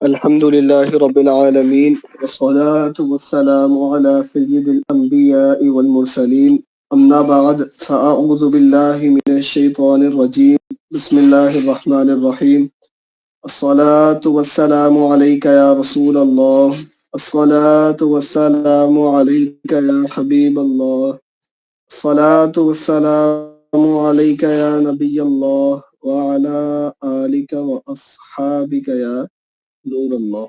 الحمد لله رب العالمين والصلاة والسلام على سيد الأنبياء والمرسلين أما بعد فأعوذ بالله من الشيطان الرجيم بسم الله الرحمن الرحيم الصلاة والسلام عليك يا رسول الله الصلاة والسلام عليك يا حبيب الله الصلاة والسلام عليك يا نبي الله وعلى آلك وأصحابك يا نور اللہ۔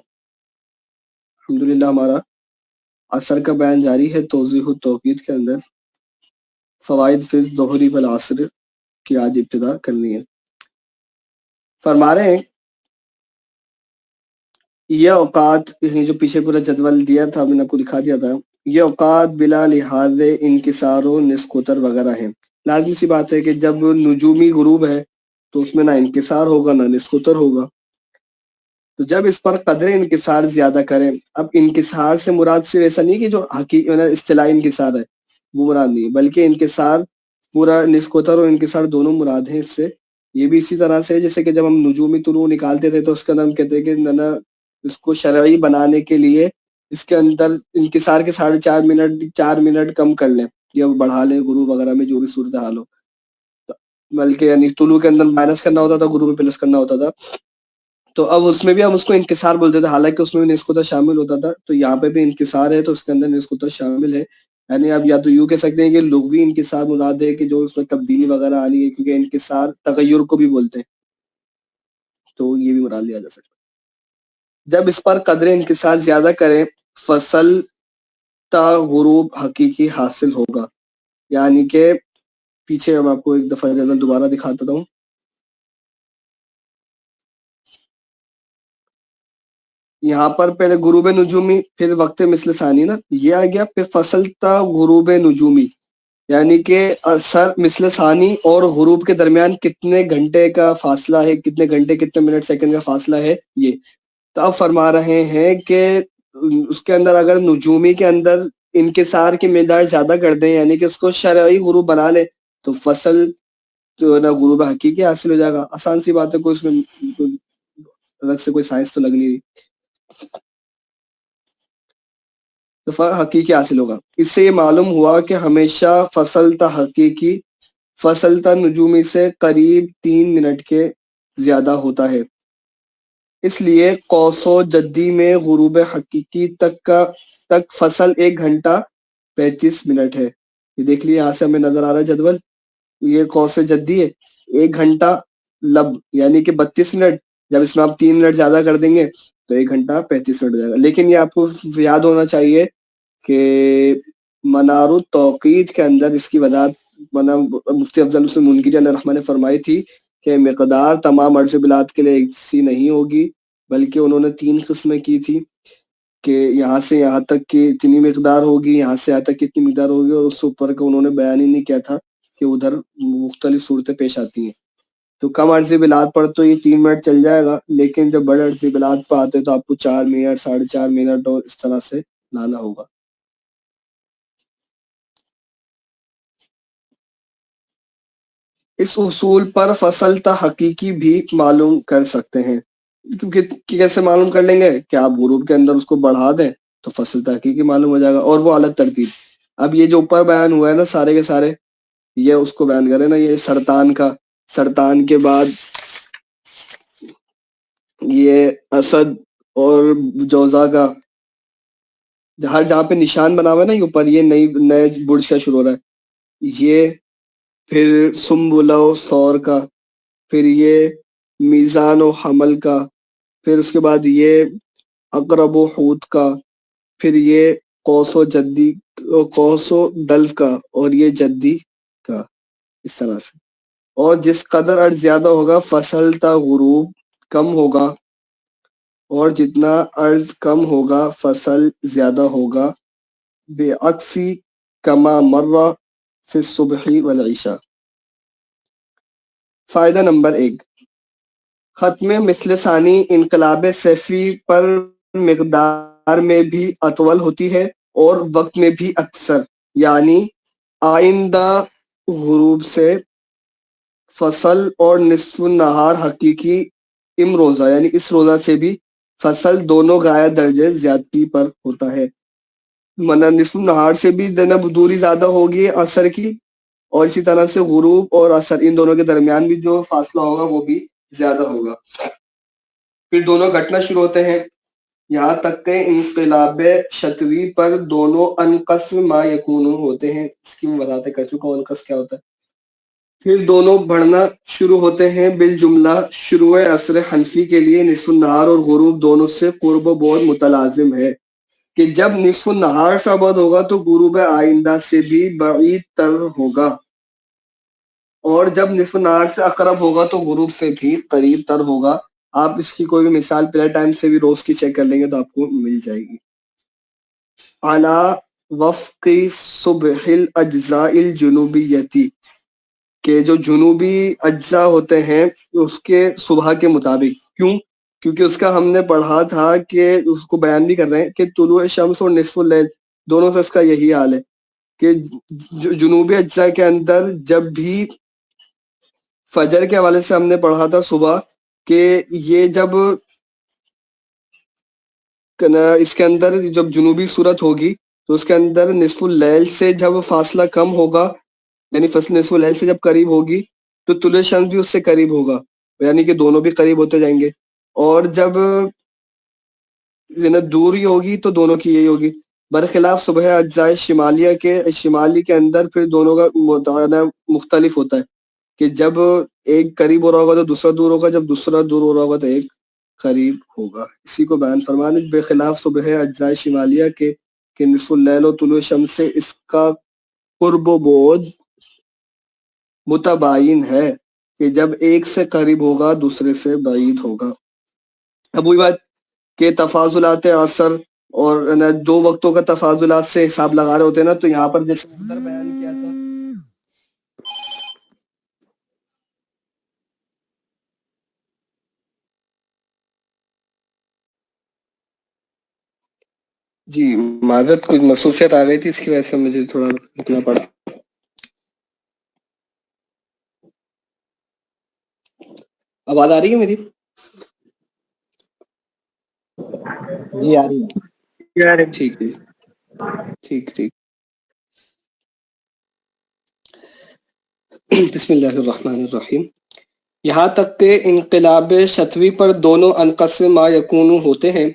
الحمدللہ ہمارا عصر کا بیان جاری ہے توضیح التوقیت کے اندر فوائد فی الظہر والعصر کی آج ابتدا کرنی ہے۔ فرما رہے ہیں یہ اوقات جو پیچھے پورا جدول دیا تھا میں نے آپ کو دکھا دیا تھا، یہ اوقات بلا لحاظ انکسار و نسکوتر وغیرہ ہیں۔ لازمی سی بات ہے کہ جب نجومی غروب ہے تو اس میں نہ انکسار ہوگا نہ نسکوتر ہوگا، تو جب اس پر قدر انکسار زیادہ کریں۔ اب انکسار سے مراد صرف ایسا نہیں کہ جو حقیقی اصطلاحی انکسار ہے وہ مراد نہیں، بلکہ انکسار پورا نسکوتر اور انکسار دونوں مراد ہیں اس سے۔ یہ بھی اسی طرح سے جیسے کہ جب ہم نجومی طلوع نکالتے تھے تو اس کے اندر ہم کہتے ہیں کہ نہ اس کو شرعی بنانے کے لیے اس کے اندر انکسار کے 4.5 منٹ کم کر لیں یا بڑھا لیں غروب وغیرہ میں جو بھی صورتحال ہو، بلکہ یعنی طلوع کے اندر مائنس کرنا ہوتا تھا، غروب میں پلس کرنا ہوتا تھا، تو اب اس میں بھی ہم اس کو انکسار بولتے تھے، حالانکہ اس میں بھی نسکوتر شامل ہوتا تھا۔ تو یہاں پہ بھی انکسار ہے تو اس کے اندر نسکوتر شامل ہے، یعنی اب یا تو یوں کہہ سکتے ہیں کہ لغوی انکسار مراد ہے کہ جو اس میں تبدیلی وغیرہ آنی ہے، کیونکہ انکسار تغیر کو بھی بولتے ہیں، تو یہ بھی مراد لیا جا سکتا ہے۔ جب اس پر قدر انکسار زیادہ کریں فصل تا غروب حقیقی حاصل ہوگا، یعنی کہ پیچھے اب آپ کو ایک دفعہ جدول دوبارہ دکھاتا ہوں۔ یہاں پر پہلے غروب نجومی، پھر وقت مثل ثانی نا یہ آ گیا، پھر فصل تا غروب نجومی، یعنی کہ اثر مثل ثانی اور غروب کے درمیان کتنے گھنٹے کا فاصلہ ہے، کتنے گھنٹے کتنے منٹ سیکنڈ کا فاصلہ ہے یہ۔ تو اب فرما رہے ہیں کہ اس کے اندر اگر نجومی کے اندر انکسار کی مقدار زیادہ کر دیں، یعنی کہ اس کو شرعی غروب بنا لیں، تو فصل جو ہے نا غروب حقیقی حاصل ہو جائے گا۔ آسان سی بات ہے، کوئی اس میں الگ سے کوئی سائنس تو لگ نہیں رہی، تو حقیقی حاصل ہوگا۔ اس سے یہ معلوم ہوا کہ ہمیشہ فصل تا حقیقی فصل تا نجومی سے قریب 3 منٹ کے زیادہ ہوتا ہے، اس لیے قوس و جدی میں غروب حقیقی تک فصل 1 گھنٹہ 35 منٹ ہے۔ یہ دیکھ لیے یہاں سے ہمیں نظر آ رہا ہے جدول، یہ قوس جدی ہے 1 گھنٹہ لب یعنی کہ 32 منٹ، جب اس میں آپ 3 منٹ زیادہ کر دیں گے تو 1 گھنٹہ 35 منٹ ہو جائے گا۔ لیکن یہ آپ کو یاد ہونا چاہیے کہ منار التوقیت کے اندر اس کی وضاحت مفتی افضل حسین منکری علیہ الرحمہ نے فرمائی تھی کہ مقدار تمام عرض بلاد کے لیے ایک سی نہیں ہوگی، بلکہ انہوں نے 3 قسمیں کی تھی کہ یہاں سے یہاں تک کی اتنی مقدار ہوگی، یہاں سے یہاں تک کی اتنی مقدار ہوگی، اور اس سے اوپر کا انہوں نے بیان ہی نہیں کیا تھا کہ ادھر مختلف صورتیں پیش آتی ہیں۔ تو کم عرضی بلاد پر تو یہ 3 منٹ چل جائے گا، لیکن جب بڑے عرضی بلاد پر آتے تو آپ کو 4 منٹ 4.5 منٹ اور اس طرح سے لانا ہوگا۔ اس اصول پر فصل تا حقیقی بھی معلوم کر سکتے ہیں، کیونکہ کیسے معلوم کر لیں گے کہ آپ غروب کے اندر اس کو بڑھا دیں تو فصل تا حقیقی معلوم ہو جائے گا، اور وہ الگ ترتیب۔ اب یہ جو اوپر بیان ہوا ہے نا سارے کے سارے، یہ اس کو بیان کریں نا، یہ سرطان کا، سرطان کے بعد یہ اسد اور جوزا کا، جہاں پہ نشان بنا ہوا ہے نا یہ اوپر، یہ نئے برج کا شروع ہو رہا ہے، یہ پھر سنبلہ و سور کا، پھر یہ میزان و حمل کا، پھر اس کے بعد یہ اقرب و حوت کا، پھر یہ قوس و جدی قوس و دلف کا، اور یہ جدی کا، اس طرح سے۔ اور جس قدر عرض زیادہ ہوگا فصل تا غروب کم ہوگا، اور جتنا عرض کم ہوگا فصل زیادہ ہوگا، بے عکسی کما مرہ فی الصبح والعشاء۔ فائدہ نمبر 1، ختم مثل ثانی انقلاب سیفی پر مقدار میں بھی اطول ہوتی ہے اور وقت میں بھی اکثر، یعنی آئندہ غروب سے فصل اور نصف النہار حقیقی ام روزہ یعنی اس روزہ سے بھی فصل دونوں غایہ درجے زیادتی پر ہوتا ہے، ورنہ نصف نہار سے بھی جناب دوری زیادہ ہوگی عصر کی، اور اسی طرح سے غروب اور عصر ان دونوں کے درمیان بھی جو فاصلہ ہوگا وہ بھی زیادہ ہوگا۔ پھر دونوں گھٹنا شروع ہوتے ہیں یہاں تک کہ انقلاب شتوی پر دونوں انقص ما یکون ہوتے ہیں، اس کی میں وضاحت کر چکا ہوں انقص کیا ہوتا ہے۔ پھر دونوں بڑھنا شروع ہوتے ہیں بالجملہ شروع عصر حنفی کے لیے نصف النہار اور غروب دونوں سے قرب و بعد متلازم ہے کہ جب نصف النہار سے بعد ہوگا تو غروب آئندہ سے بھی بعید تر ہوگا، اور جب نصف النہار سے اقرب ہوگا تو غروب سے بھی قریب تر ہوگا۔ آپ اس کی کوئی بھی مثال پلے ٹائم سے بھی روز کی چیک کر لیں گے تو آپ کو مل جائے گی۔ اعلی وفق صبح الاجزاء الجنوبیتی، کہ جو جنوبی اجزاء ہوتے ہیں اس کے صبح کے مطابق، کیوں؟ کیونکہ اس کا ہم نے پڑھا تھا کہ اس کو بیان بھی کر رہے ہیں کہ طلوع شمس اور نصف اللیل دونوں سے اس کا یہی حال ہے کہ جنوبی اجزاء کے اندر جب بھی فجر کے حوالے سے ہم نے پڑھا تھا صبح کہ یہ جب اس کے اندر جب جنوبی صورت ہوگی تو اس کے اندر نصف اللیل سے جب فاصلہ کم ہوگا، یعنی فصل نصف اللیل سے جب قریب ہوگی تو طلوع شمس بھی اس سے قریب ہوگا، یعنی کہ دونوں بھی قریب ہوتے جائیں گے، اور جب دوری ہوگی تو دونوں کی یہی ہوگی۔ برخلاف صبح اجزاء شمالیہ کے، شمالی کے اندر پھر دونوں کا متعینہ مختلف ہوتا ہے کہ جب ایک قریب ہو رہا ہوگا تو دوسرا دور ہوگا، جب دوسرا دور ہو رہا ہوگا تو ایک قریب ہوگا۔ اسی کو بیان فرمانے بے خلاف صبح اجزاء شمالیہ کے کہ نصف اللیل و طلوع شمس سے اس کا قرب و بعد متباین ہے کہ جب ایک سے قریب ہوگا دوسرے سے بعید ہوگا۔ اب وہی بات کہ تفاضلات عصر اور دو وقتوں کا تفاضلات سے حساب لگا رہے ہوتے ہیں نا، تو یہاں پر جیسے ادھر بیان کیا تھا، جی معذرت کچھ مصروفیت آ گئی تھی اس کی وجہ سے مجھے تھوڑا رکنا پڑا۔ آواز آ رہی ہے میری؟ جی آ رہی ہے۔ ٹھیک ہے، ٹھیک ٹھیک۔ بسم اللہ الرحمن الرحیم۔ یہاں تک کہ انقلاب شتوی پر دونوں انقص ما یکون ہوتے ہیں،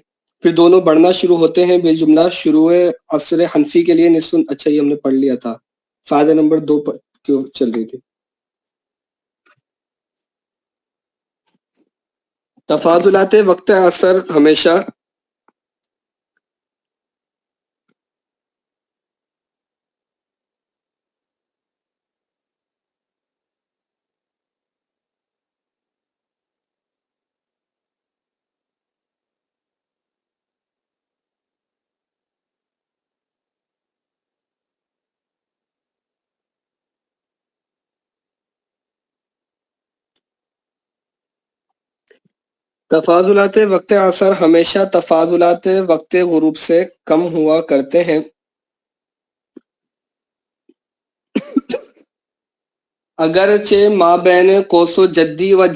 پھر دونوں بڑھنا شروع ہوتے ہیں بالجملہ شروع عصر حنفی کے لیے نصف، اچھا یہ ہم نے پڑھ لیا تھا، فائدہ نمبر 2 پر کیوں چل رہی تھی۔ تفاضلات وقت عصر ہمیشہ تفاضلات وقت عصر ہمیشہ تفاضلات وقت غروب سے کم ہوا کرتے ہیں، اگرچہ ما بین قوس و جدی و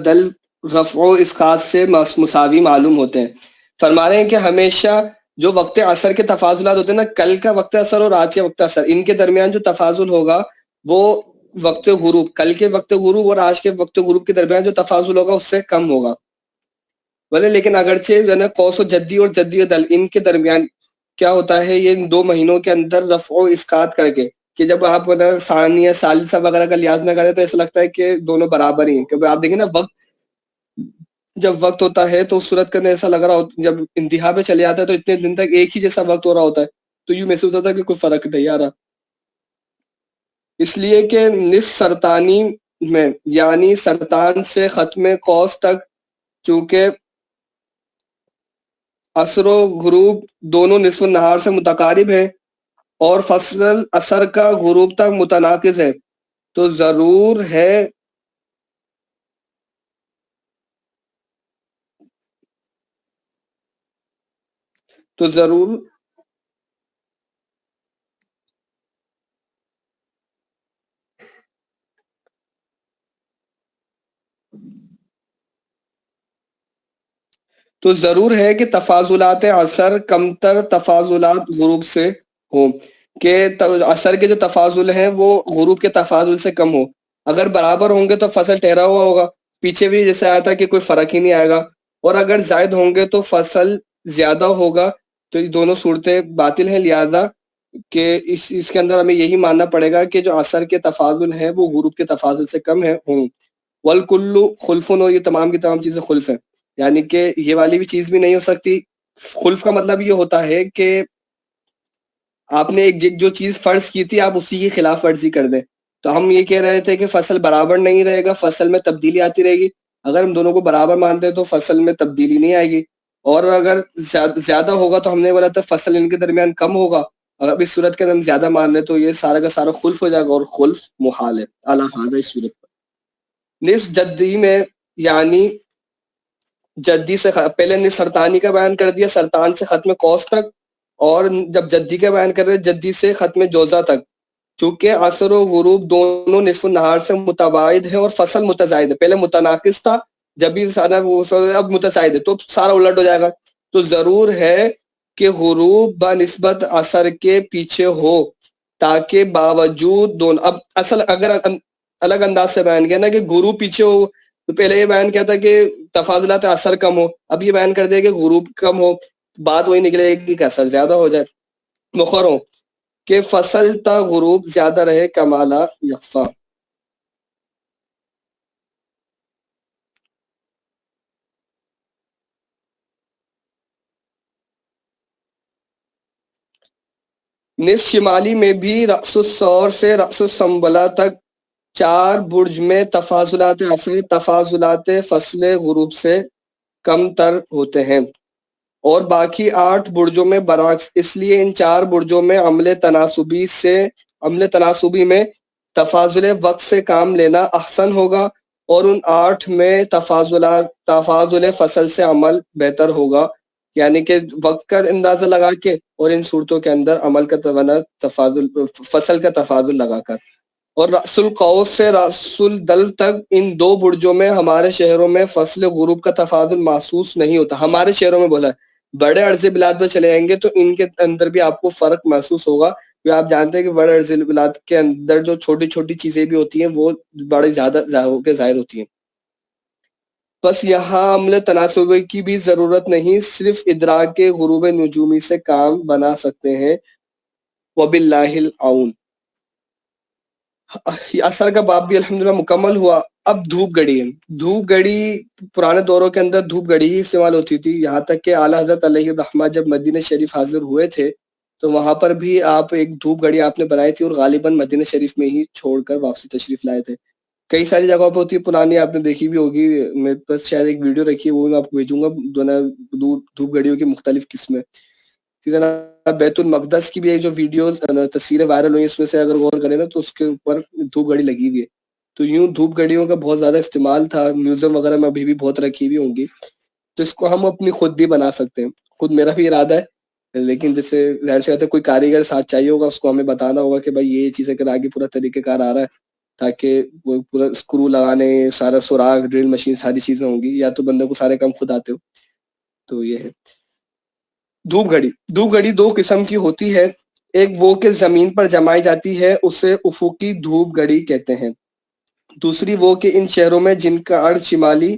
دل رفع و اسقاط سے مساوی معلوم ہوتے ہیں۔ فرما رہے ہیں کہ ہمیشہ جو وقت عصر کے تفاضلات ہوتے ہیں نا، کل کا وقت عصر اور آج کے وقت عصر، ان کے درمیان جو تفاضل ہوگا وہ وقت غروب، کل کے وقت غروب اور آج کے وقت غروب کے درمیان جو تفاضل ہوگا اس سے کم ہوگا، بولے لیکن اگرچہ جو ہے نا قوس و جدی و دل ان کے درمیان کیا ہوتا ہے، یہ 2 مہینوں کے اندر رفع و اسقاط کر کے کہ جب آپ ثانیہ ثالثہ وغیرہ کا لحاظ نہ کریں تو ایسا لگتا ہے کہ دونوں برابر ہی ہیں، کیونکہ آپ دیکھیں نا وقت جب وقت ہوتا ہے تو اس صورت کرنے ایسا لگ رہا ہوتا، جب انتہا پہ چلے جاتا ہے تو اتنے دن تک ایک ہی جیسا وقت ہو رہا ہوتا ہے، تو یوں محسوس ہوتا ہے کہ کوئی فرق نہیں آ رہا، اس لیے کہ نصف سرطانی میں یعنی سرطان سے ختم قوس تک چونکہ عصر و غروب دونوں نصف النہار سے متقارب ہیں اور فصل عصر کا غروب تک متناقض ہے، تو ضرور ہے تو ضرور تو ضرور ہے کہ تفاضلات عصر کمتر تفاضلات غروب سے ہوں، کہ عصر کے جو تفاضل ہیں وہ غروب کے تفاضل سے کم ہو. اگر برابر ہوں گے تو فصل ٹھہرا ہوا ہوگا، پیچھے بھی جیسے آیا تھا کہ کوئی فرق ہی نہیں آئے گا. اور اگر زائد ہوں گے تو فصل زیادہ ہوگا. تو یہ دونوں صورتیں باطل ہیں، لہذا کہ اس کے اندر ہمیں یہی ماننا پڑے گا کہ جو عصر کے تفاضل ہیں وہ غروب کے تفاضل سے کم ہوں. والکل خلفن، اور یہ تمام کی تمام چیزیں خلف ہیں، یعنی کہ یہ والی بھی چیز بھی نہیں ہو سکتی. خلف کا مطلب یہ ہوتا ہے کہ آپ نے ایک جو چیز فرض کی تھی آپ اسی کی خلاف ورزی کر دیں. تو ہم یہ کہہ رہے تھے کہ فصل برابر نہیں رہے گا، فصل میں تبدیلی آتی رہے گی. اگر ہم دونوں کو برابر مانتے ہیں تو فصل میں تبدیلی نہیں آئے گی. اور اگر زیادہ ہوگا تو ہم نے بولا تھا فصل ان کے درمیان کم ہوگا. اگر اس صورت کے اندر ہم زیادہ مان لیں تو یہ سارا کا سارا خلف ہو جائے گا، اور خلف محال ہے اعلیٰ اس صورت پر. نصف جدی میں یعنی جدی سے پہلے نے سرطانی کا بیان کر دیا، سرطان سے ختم قوس تک، اور جب جدی کا بیان کر رہے جدی سے ختم جوزہ تک. چونکہ عصر و غروب دونوں نصف النہار سے متباعد ہیں اور فصل متزائد ہے. پہلے متناقص تھا، جب بھی سارا اب متزائد ہے تو سارا الٹ ہو جائے گا. تو ضرور ہے کہ غروب بنسبت عصر کے پیچھے ہو، تاکہ باوجود دونوں. اب اصل اگر الگ انداز سے بیان کیا نا کہ غروب پیچھے ہو، تو پہلے یہ بیان کیا تھا کہ تفاضلات عصر کم ہو، اب یہ بیان کر دیا کہ غروب کم ہو. بات وہی نکلے گی کہ عصر زیادہ ہو جائے. مخروں کہ فصل تا غروب زیادہ رہے کمالا یخفا. نصف شمالی میں بھی رأس الثور سے رأس السنبلہ تک 4 برج میں تفاضلات عصر تفاضلات فصل غروب سے کم تر ہوتے ہیں، اور باقی 8 برجوں میں برعکس. اس لیے ان 4 برجوں میں عمل تناسبی میں تفاضل وقت سے کام لینا احسن ہوگا، اور ان 8 میں تفاضل فصل سے عمل بہتر ہوگا. یعنی کہ وقت کا اندازہ لگا کے اور ان صورتوں کے اندر عمل کا تفاضل فصل کا تفاضل لگا کر. اور رأس القوس سے رأس الدل تک ان 2 برجوں میں ہمارے شہروں میں فصل غروب کا تفاضل محسوس نہیں ہوتا. ہمارے شہروں میں بولا ہے، بڑے عرض بلاد میں چلے جائیں گے تو ان کے اندر بھی آپ کو فرق محسوس ہوگا. آپ جانتے ہیں کہ بڑے عرض بلاد کے اندر جو چھوٹی چھوٹی چیزیں بھی ہوتی ہیں وہ بڑے زیادہ ظاہر ہوتی ہیں. بس یہاں عمل تناسبی کی بھی ضرورت نہیں، صرف ادراک کے غروب نجومی سے کام بنا سکتے ہیں. وباللہ العون. اثر کا باب بھی الحمدللہ مکمل ہوا. اب دھوپ گڑی ہے. دھوپ گڑی پرانے دوروں کے اندر دھوپ گڑی ہی استعمال ہوتی تھی، یہاں تک کہ اعلیٰ حضرت علیہ الرحمہ جب مدینہ شریف حاضر ہوئے تھے تو وہاں پر بھی آپ ایک دھوپ گڑی آپ نے بنائی تھی، اور غالباً مدینہ شریف میں ہی چھوڑ کر واپسی تشریف لائے تھے. کئی ساری جگہوں پہ ہوتی ہے پرانی، آپ نے دیکھی بھی ہوگی. میرے پاس شاید ایک ویڈیو رکھی ہے، وہ میں آپ کو بھیجوں گا، دونوں دھوپ گڑیوں کی مختلف قسمیں. اسی طرح بیت المقدس کی بھی ایک جو ویڈیوز تصویریں وائرل ہوئی، اس میں سے اگر غور کریں نا تو اس کے اوپر دھوپ گڑی لگی ہوئی ہے. تو یوں دھوپ گڑیوں کا بہت زیادہ استعمال تھا، میوزیم وغیرہ میں ابھی بھی بہت رکھی ہوئی ہوں گی. تو اس کو ہم اپنی خود بھی بنا سکتے ہیں. خود میرا بھی ارادہ ہے، لیکن جیسے ظاہر سی بات ہے کوئی کاریگر ساتھ چاہیے ہوگا، اس کو ہمیں بتانا ہوگا کہ بھائی یہ چیزیں کر آگے پورا طریقہ کار آ رہا ہے، تاکہ وہ پورا اسکرو لگانے، سارا سوراخ، ڈرل مشین، ساری چیزیں ہوں گی. یا تو بندے کو سارے کام خود آتے ہو. تو یہ ہے دھوپ گھڑی. دھوپ گھڑی 2 قسم کی ہوتی ہے. ایک وہ کہ زمین پر جمائی جاتی ہے، اسے افقی دھوپ گھڑی کہتے ہیں. دوسری وہ کہ ان شہروں میں جن کا ارض شمالی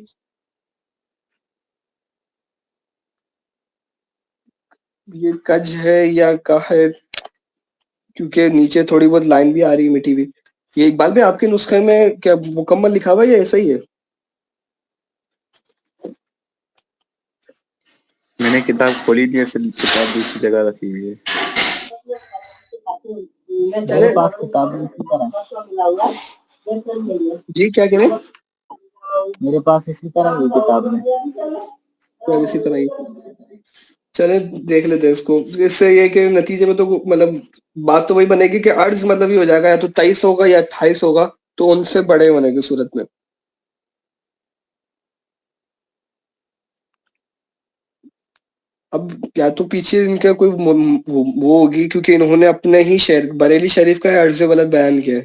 یہ کج ہے یا کا ہے، کیونکہ نیچے تھوڑی بہت لائن بھی آ رہی ہے میٹھی بھی. یہ اقبال بھی آپ کے نسخے میں کیا مکمل لکھا ہوا ہے یا ایسا ہی ہے؟ میں نے کتاب کھولی تھی، اصل کتاب دوسری جگہ رکھی ہوئی ہے. میرے پاس کتاب اسی طرح جی کیا کہیں؟ میرے پاس اسی طرح یہ کتاب ہے. اسی طرح ہی چلیں دیکھ لیتے ہیں اس کو. اس سے یہ کہ نتیجے میں تو مطلب بات تو وہی بنے گی کہ عرض مطلب ہی ہو جائے گا، یا تو 23 ہوگا یا 28 ہوگا، تو ان سے بڑے ہونے کی صورت میں. اب یا تو پیچھے ان کا کوئی وہ ہوگی، کیونکہ انہوں نے اپنے ہی شہر بریلی شریف کا عرض ولد بیان کیا ہے.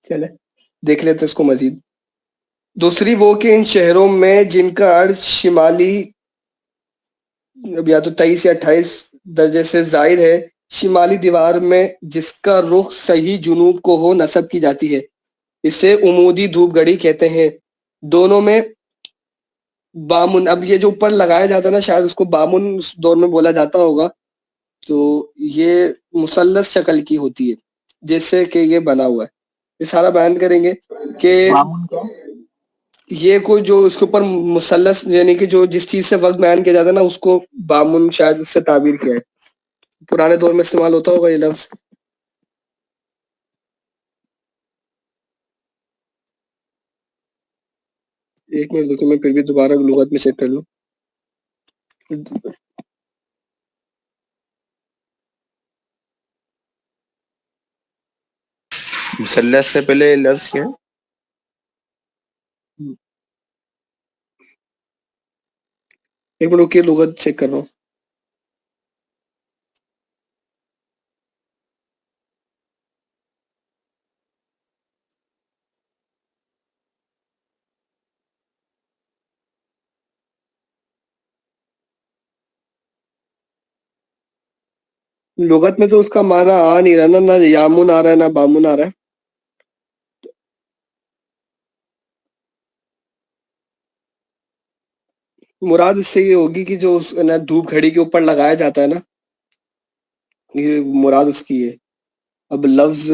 چلے دیکھ لیتے اس کو مزید. دوسری وہ کہ ان شہروں میں جن کا عرض شمالی اب یا تو 23 یا 28 درجے سے زائد ہے، شمالی دیوار میں جس کا رخ صحیح جنوب کو ہو نصب کی جاتی ہے، اسے عمودی دھوپ گھڑی کہتے ہیں. دونوں میں بامن، اب یہ جو اوپر لگایا جاتا ہے نا، شاید اس کو بامن اس دور میں بولا جاتا ہوگا. تو یہ مثلث شکل کی ہوتی ہے جیسے کہ یہ بنا ہوا ہے. یہ سارا بیان کریں گے کہ بامن کیا؟ یہ کوئی جو اس کے اوپر مثلث، یعنی کہ جو جس چیز سے وقت بیان کیا جاتا ہے نا، اس کو بامن شاید اس سے تعبیر کیا ہے. پرانے دور میں استعمال ہوتا ہوگا یہ لفظ. ایک منٹ دیکھو، میں پھر بھی دوبارہ لغت میں چیک کر لوں. مثلث سے پہلے لفظ کیا ہے؟ ایک منٹ رکیے، لغت چیک کر رہا ہوں. لغت میں تو اس کا معنی آ نہیں رہا نا، نہ یامن آ رہا ہے نہ بامن آ رہا ہے. مراد اس سے یہ ہوگی کہ جو نا دھوپ گھڑی کے اوپر لگایا جاتا ہے نا، یہ مراد اس کی ہے. اب لفظ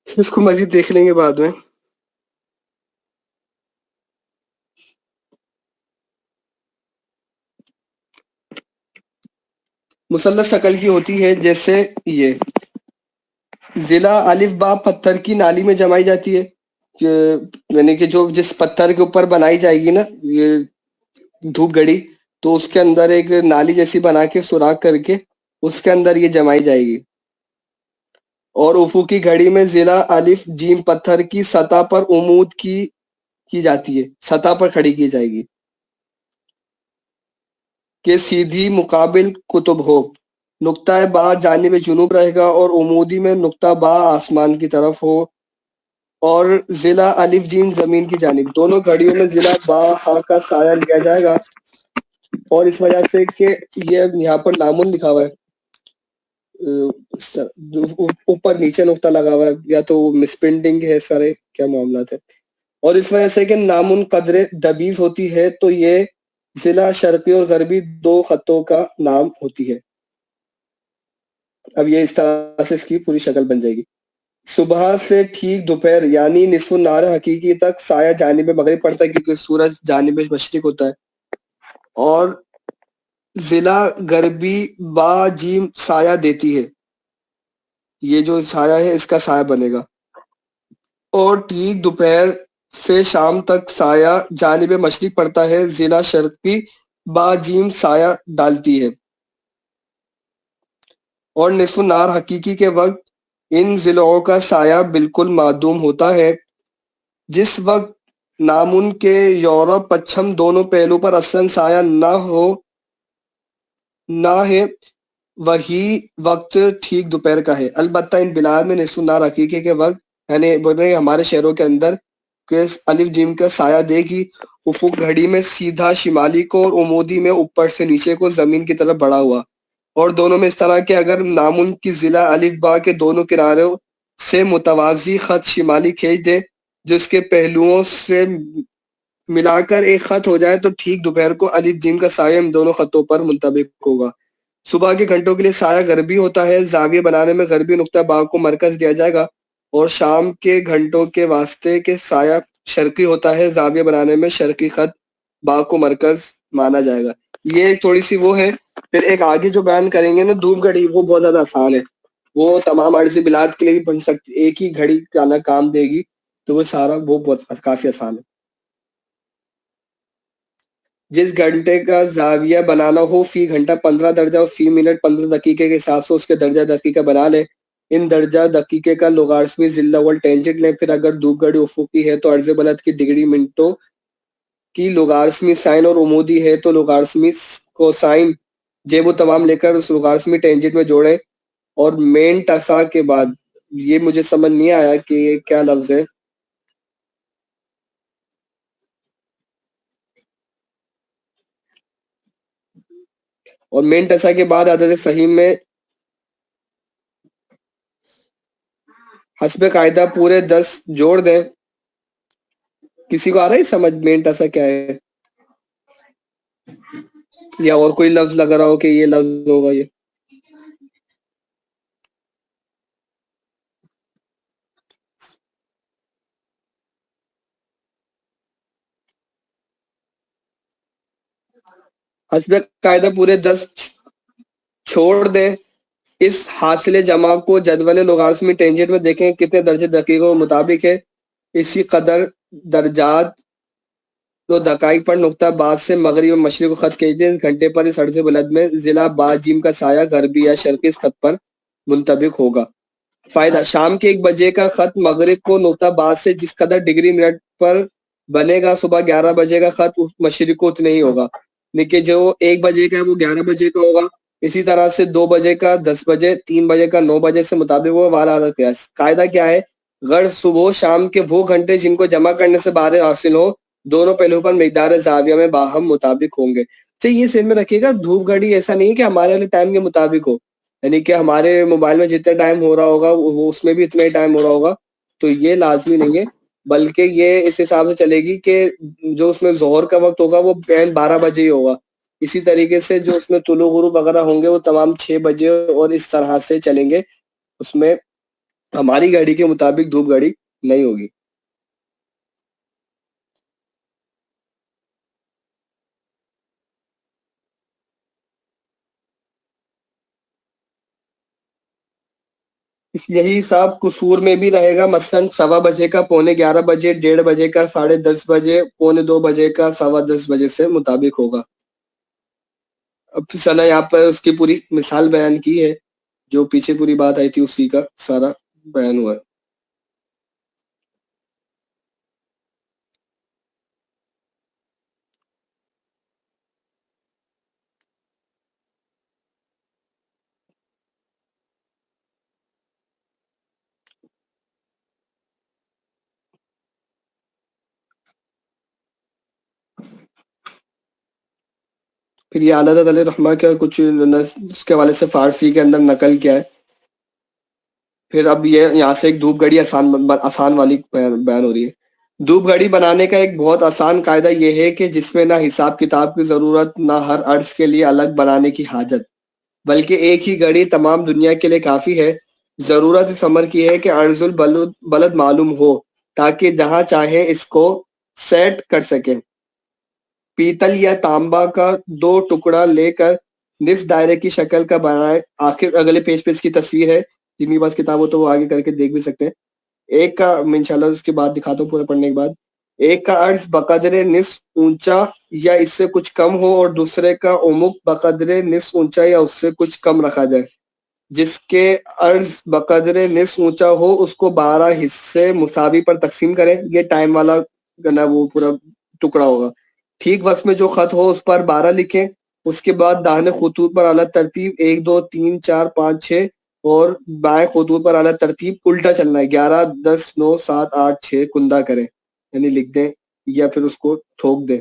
اس کو مزید دیکھ لیں گے بعد میں. مثلث شکل کی ہوتی ہے جیسے یہ ضلع الف با پتھر کی نالی میں جمائی جاتی ہے، یعنی کہ جو جس پتھر کے اوپر بنائی جائے گی نا یہ دھوپ گھڑی، تو اس کے اندر ایک نالی جیسی بنا کے سوراخ کر کے اس کے اندر یہ جمائی جائے گی. اور افقی گھڑی میں ضلع الف جیم پتھر کی سطح پر عمود کی جاتی ہے، سطح پر کھڑی کی جائے گی کہ سیدھی مقابل قطب ہو. نقطہ با جانب جنوب رہے گا اور عمودی میں نقطہ با آسمان کی طرف ہو، اور ضلع الف جیم زمین کی جانب. دونوں گھڑیوں میں ضلع با ہا کا سایہ لیا جائے گا، اور اس وجہ سے کہ یہ یہاں پر نامن لکھا ہوا ہے، اوپر نیچے نقطہ لگا ہوا ہے، یا تو مس پرنٹنگ ہے، سارے کیا معاملات ہے. اور اس وجہ سے کہ نامن قدر دبیز ہوتی ہے تو یہ ضلع شرقی اور غربی دو خطوں کا نام ہوتی ہے. اب یہ اس طرح سے اس کی پوری شکل بن جائے گی. صبح سے ٹھیک دوپہر یعنی نصف النہار حقیقی تک سایہ جانب مغرب پڑتا ہے، کیونکہ سورج جانب مشرق ہوتا ہے. اور ضلع غربی با جیم سایہ دیتی ہے، یہ جو سایہ ہے اس کا سایہ بنے گا. اور ٹھیک دوپہر سے شام تک سایہ جانب مشرق پڑتا ہے، ضلع شرقی با جیم سایہ ڈالتی ہے. اور نصف النہار حقیقی کے وقت ان ضلعوں کا سایہ بالکل معدوم ہوتا ہے. جس وقت نامن کے یورپ پچھم دونوں پہلو پر اصلاً سایہ نہ ہے، وہی وقت ٹھیک دوپہر کا ہے. البتہ ان بلاد میں نصف النہار حقیقی کے وقت، یعنی بول رہے ہیں ہمارے شہروں کے اندر، کہ الف جیم کا سایہ دے گی افق گھڑی میں سیدھا شمالی کو، اور عمودی میں اوپر سے نیچے کو زمین کی طرف بڑھا ہوا. اور دونوں میں اس طرح کہ اگر نامن کی ضلع الف با کے دونوں کناروں سے متوازی خط شمالی کھینچ دے جو اس کے پہلوؤں سے ملا کر ایک خط ہو جائے، تو ٹھیک دوپہر کو الف جیم کا سایہ ان دونوں خطوں پر منطبق ہوگا. صبح کے گھنٹوں کے لیے سایہ غربی ہوتا ہے، زاویہ بنانے میں غربی نقطہ با کو مرکز دیا جائے گا. اور شام کے گھنٹوں کے واسطے کے سایہ شرقی ہوتا ہے، زاویہ بنانے میں شرقی خط با کو مرکز مانا جائے گا. یہ تھوڑی سی وہ ہے. پھر ایک آگے جو بیان کریں گے نا دھوپ گھڑی، وہ بہت زیادہ آسان ہے، وہ تمام عرضی بلاد کے لیے بھی بن سکتی، ایک ہی گھڑی کا کام دے گی، تو وہ سارا وہ بہت کافی آسان ہے. جس گھنٹے کا زاویہ بنانا ہو فی گھنٹہ 15 درجہ اور فی منٹ 15 دقیقے کے حساب سے اس کے درجہ دقیقہ بنا لیں. ان درجہ دقیقے کا لوگارثمی ضلع اول ٹینجنٹ لیں. پھر اگر دھوپ گھڑی افقی ہے تو عرض بلد کی ڈگری منٹوں کی لوگارثمی سائن اور عمودی ہے تو لوگارثمی کوسائن وہ تمام لے کر اس لوگارثمی ٹینجنٹ میں جوڑیں. اور مین ٹسا کے بعد یہ مجھے سمجھ نہیں آیا کہ یہ کیا لفظ ہے. اور مین ٹسا کے بعد عدد صحیح میں حسب قاعدہ پورے 10 جوڑ دیں. کسی کو آ رہا ہے سمجھ مین ٹسا کیا ہے یا اور کوئی لفظ لگ رہا ہو کہ یہ لفظ ہوگا؟ یہ حسب قاعدہ پورے 10 چھوڑ دیں. اس حاصل جمع کو جدول لوگارثمی ٹینجنٹ میں دیکھیں کتنے درجے دقیقوں کے مطابق ہے. اسی قدر درجات تو دقائق پر نقطہ بعد سے مغرب و مشرق کو خط کیجیے. اس گھنٹے پر اس عرض بلد میں ضلع با جیم کا سایہ غربی یا شرقی اس خط پر منطبق ہوگا. فائدہ: شام کے 1 بجے کا خط مغرب کو نقطہ بعد سے جس قدر ڈگری منٹ پر بنے گا صبح 11 بجے کا خط مشرق کو اتنے ہی ہوگا. لیکن جو 1 بجے کا ہے وہ 11 بجے کا ہوگا. اسی طرح سے 2 بجے کا 10 بجے، 3 بجے کا 9 بجے سے مطابق وہ والا عدد قیاس. قاعدہ کیا ہے؟ غرض صبح و شام کے وہ گھنٹے جن کو جمع کرنے سے بارے حاصل ہو دونوں پہلوؤں پر مقدار زاویہ میں باہم مطابق ہوں گے. چلیے یہ سین میں رکھیے گا، دھوپ گھڑی ایسا نہیں ہے کہ ہمارے والے ٹائم کے مطابق ہو، یعنی کہ ہمارے موبائل میں جتنا ٹائم ہو رہا ہوگا وہ اس میں بھی اتنا ہی ٹائم ہو رہا ہوگا. تو یہ لازمی نہیں ہے، بلکہ یہ اس حساب سے چلے گی کہ جو اس میں ظہر کا وقت ہوگا وہ 12 بجے ہی ہوگا. اسی طریقے سے جو اس میں طلوع غروب وغیرہ ہوں گے وہ تمام 6 بجے اور اس طرح سے چلیں گے. اس میں ہماری گھڑی کے مطابق دھوپ گھڑی نہیں ہوگی. یہی حساب قصور میں بھی رہے گا. مثلاً 1:15 بجے کا 11:15 بجے، 1:30 بجے کا 10:30 بجے، 1:45 بجے کا 10:15 بجے سے مطابق ہوگا. اب سنا یہاں پر اس کی پوری مثال بیان کی ہے، جو پیچھے پوری بات آئی تھی اسی کا سارا بیان ہوا ہے. پھر یہ اعلیٰ حضرت علیہ رحمہ کا کچھ اس کے حوالے سے فارسی کے اندر نقل کیا ہے. پھر اب یہ یہاں سے ایک دھوپ گھڑی آسان والی بیان ہو رہی ہے. دھوپ گھڑی بنانے کا ایک بہت آسان قاعدہ یہ ہے کہ جس میں نہ حساب کتاب کی ضرورت، نہ ہر عرض کے لیے الگ بنانے کی حاجت، بلکہ ایک ہی گھڑی تمام دنیا کے لیے کافی ہے. ضرورت اس امر کی ہے کہ عرض البلد معلوم ہو تاکہ جہاں چاہیں اس کو سیٹ کر سکیں. پیتل یا تانبا کا 2 ٹکڑا لے کر نصف دائرے کی شکل کا بنائے. آخر اگلے پیج پہ اس کی تصویر ہے، جن کے پاس کتاب ہو تو وہ آگے کر کے دیکھ بھی سکتے ہیں. ایک کا میں انشاءاللہ اس کے بعد دکھاتا ہوں پورے پڑھنے کے بعد. ایک کا عرض بقدر نصف اونچا یا اس سے کچھ کم ہو اور دوسرے کا عمق بقدر نصف اونچا یا اس سے کچھ کم رکھا جائے. جس کے عرض بقدر نصف اونچا ہو اس کو 12 حصے مساوی پر تقسیم کریں. یہ ٹائم والا نا وہ پورا ٹکڑا ہوگا. ٹھیک وقت میں جو خط ہو اس پر 12 لکھیں. اس کے بعد داہنے خطوط پر اعلیٰ ترتیب 1 2 3 4 5 6 اور بائیں خطوط پر اعلیٰ ترتیب الٹا چلنا ہے. 11 10 9 7 8 6 کندہ کریں، یعنی لکھ دیں یا پھر اس کو ٹھوک دیں.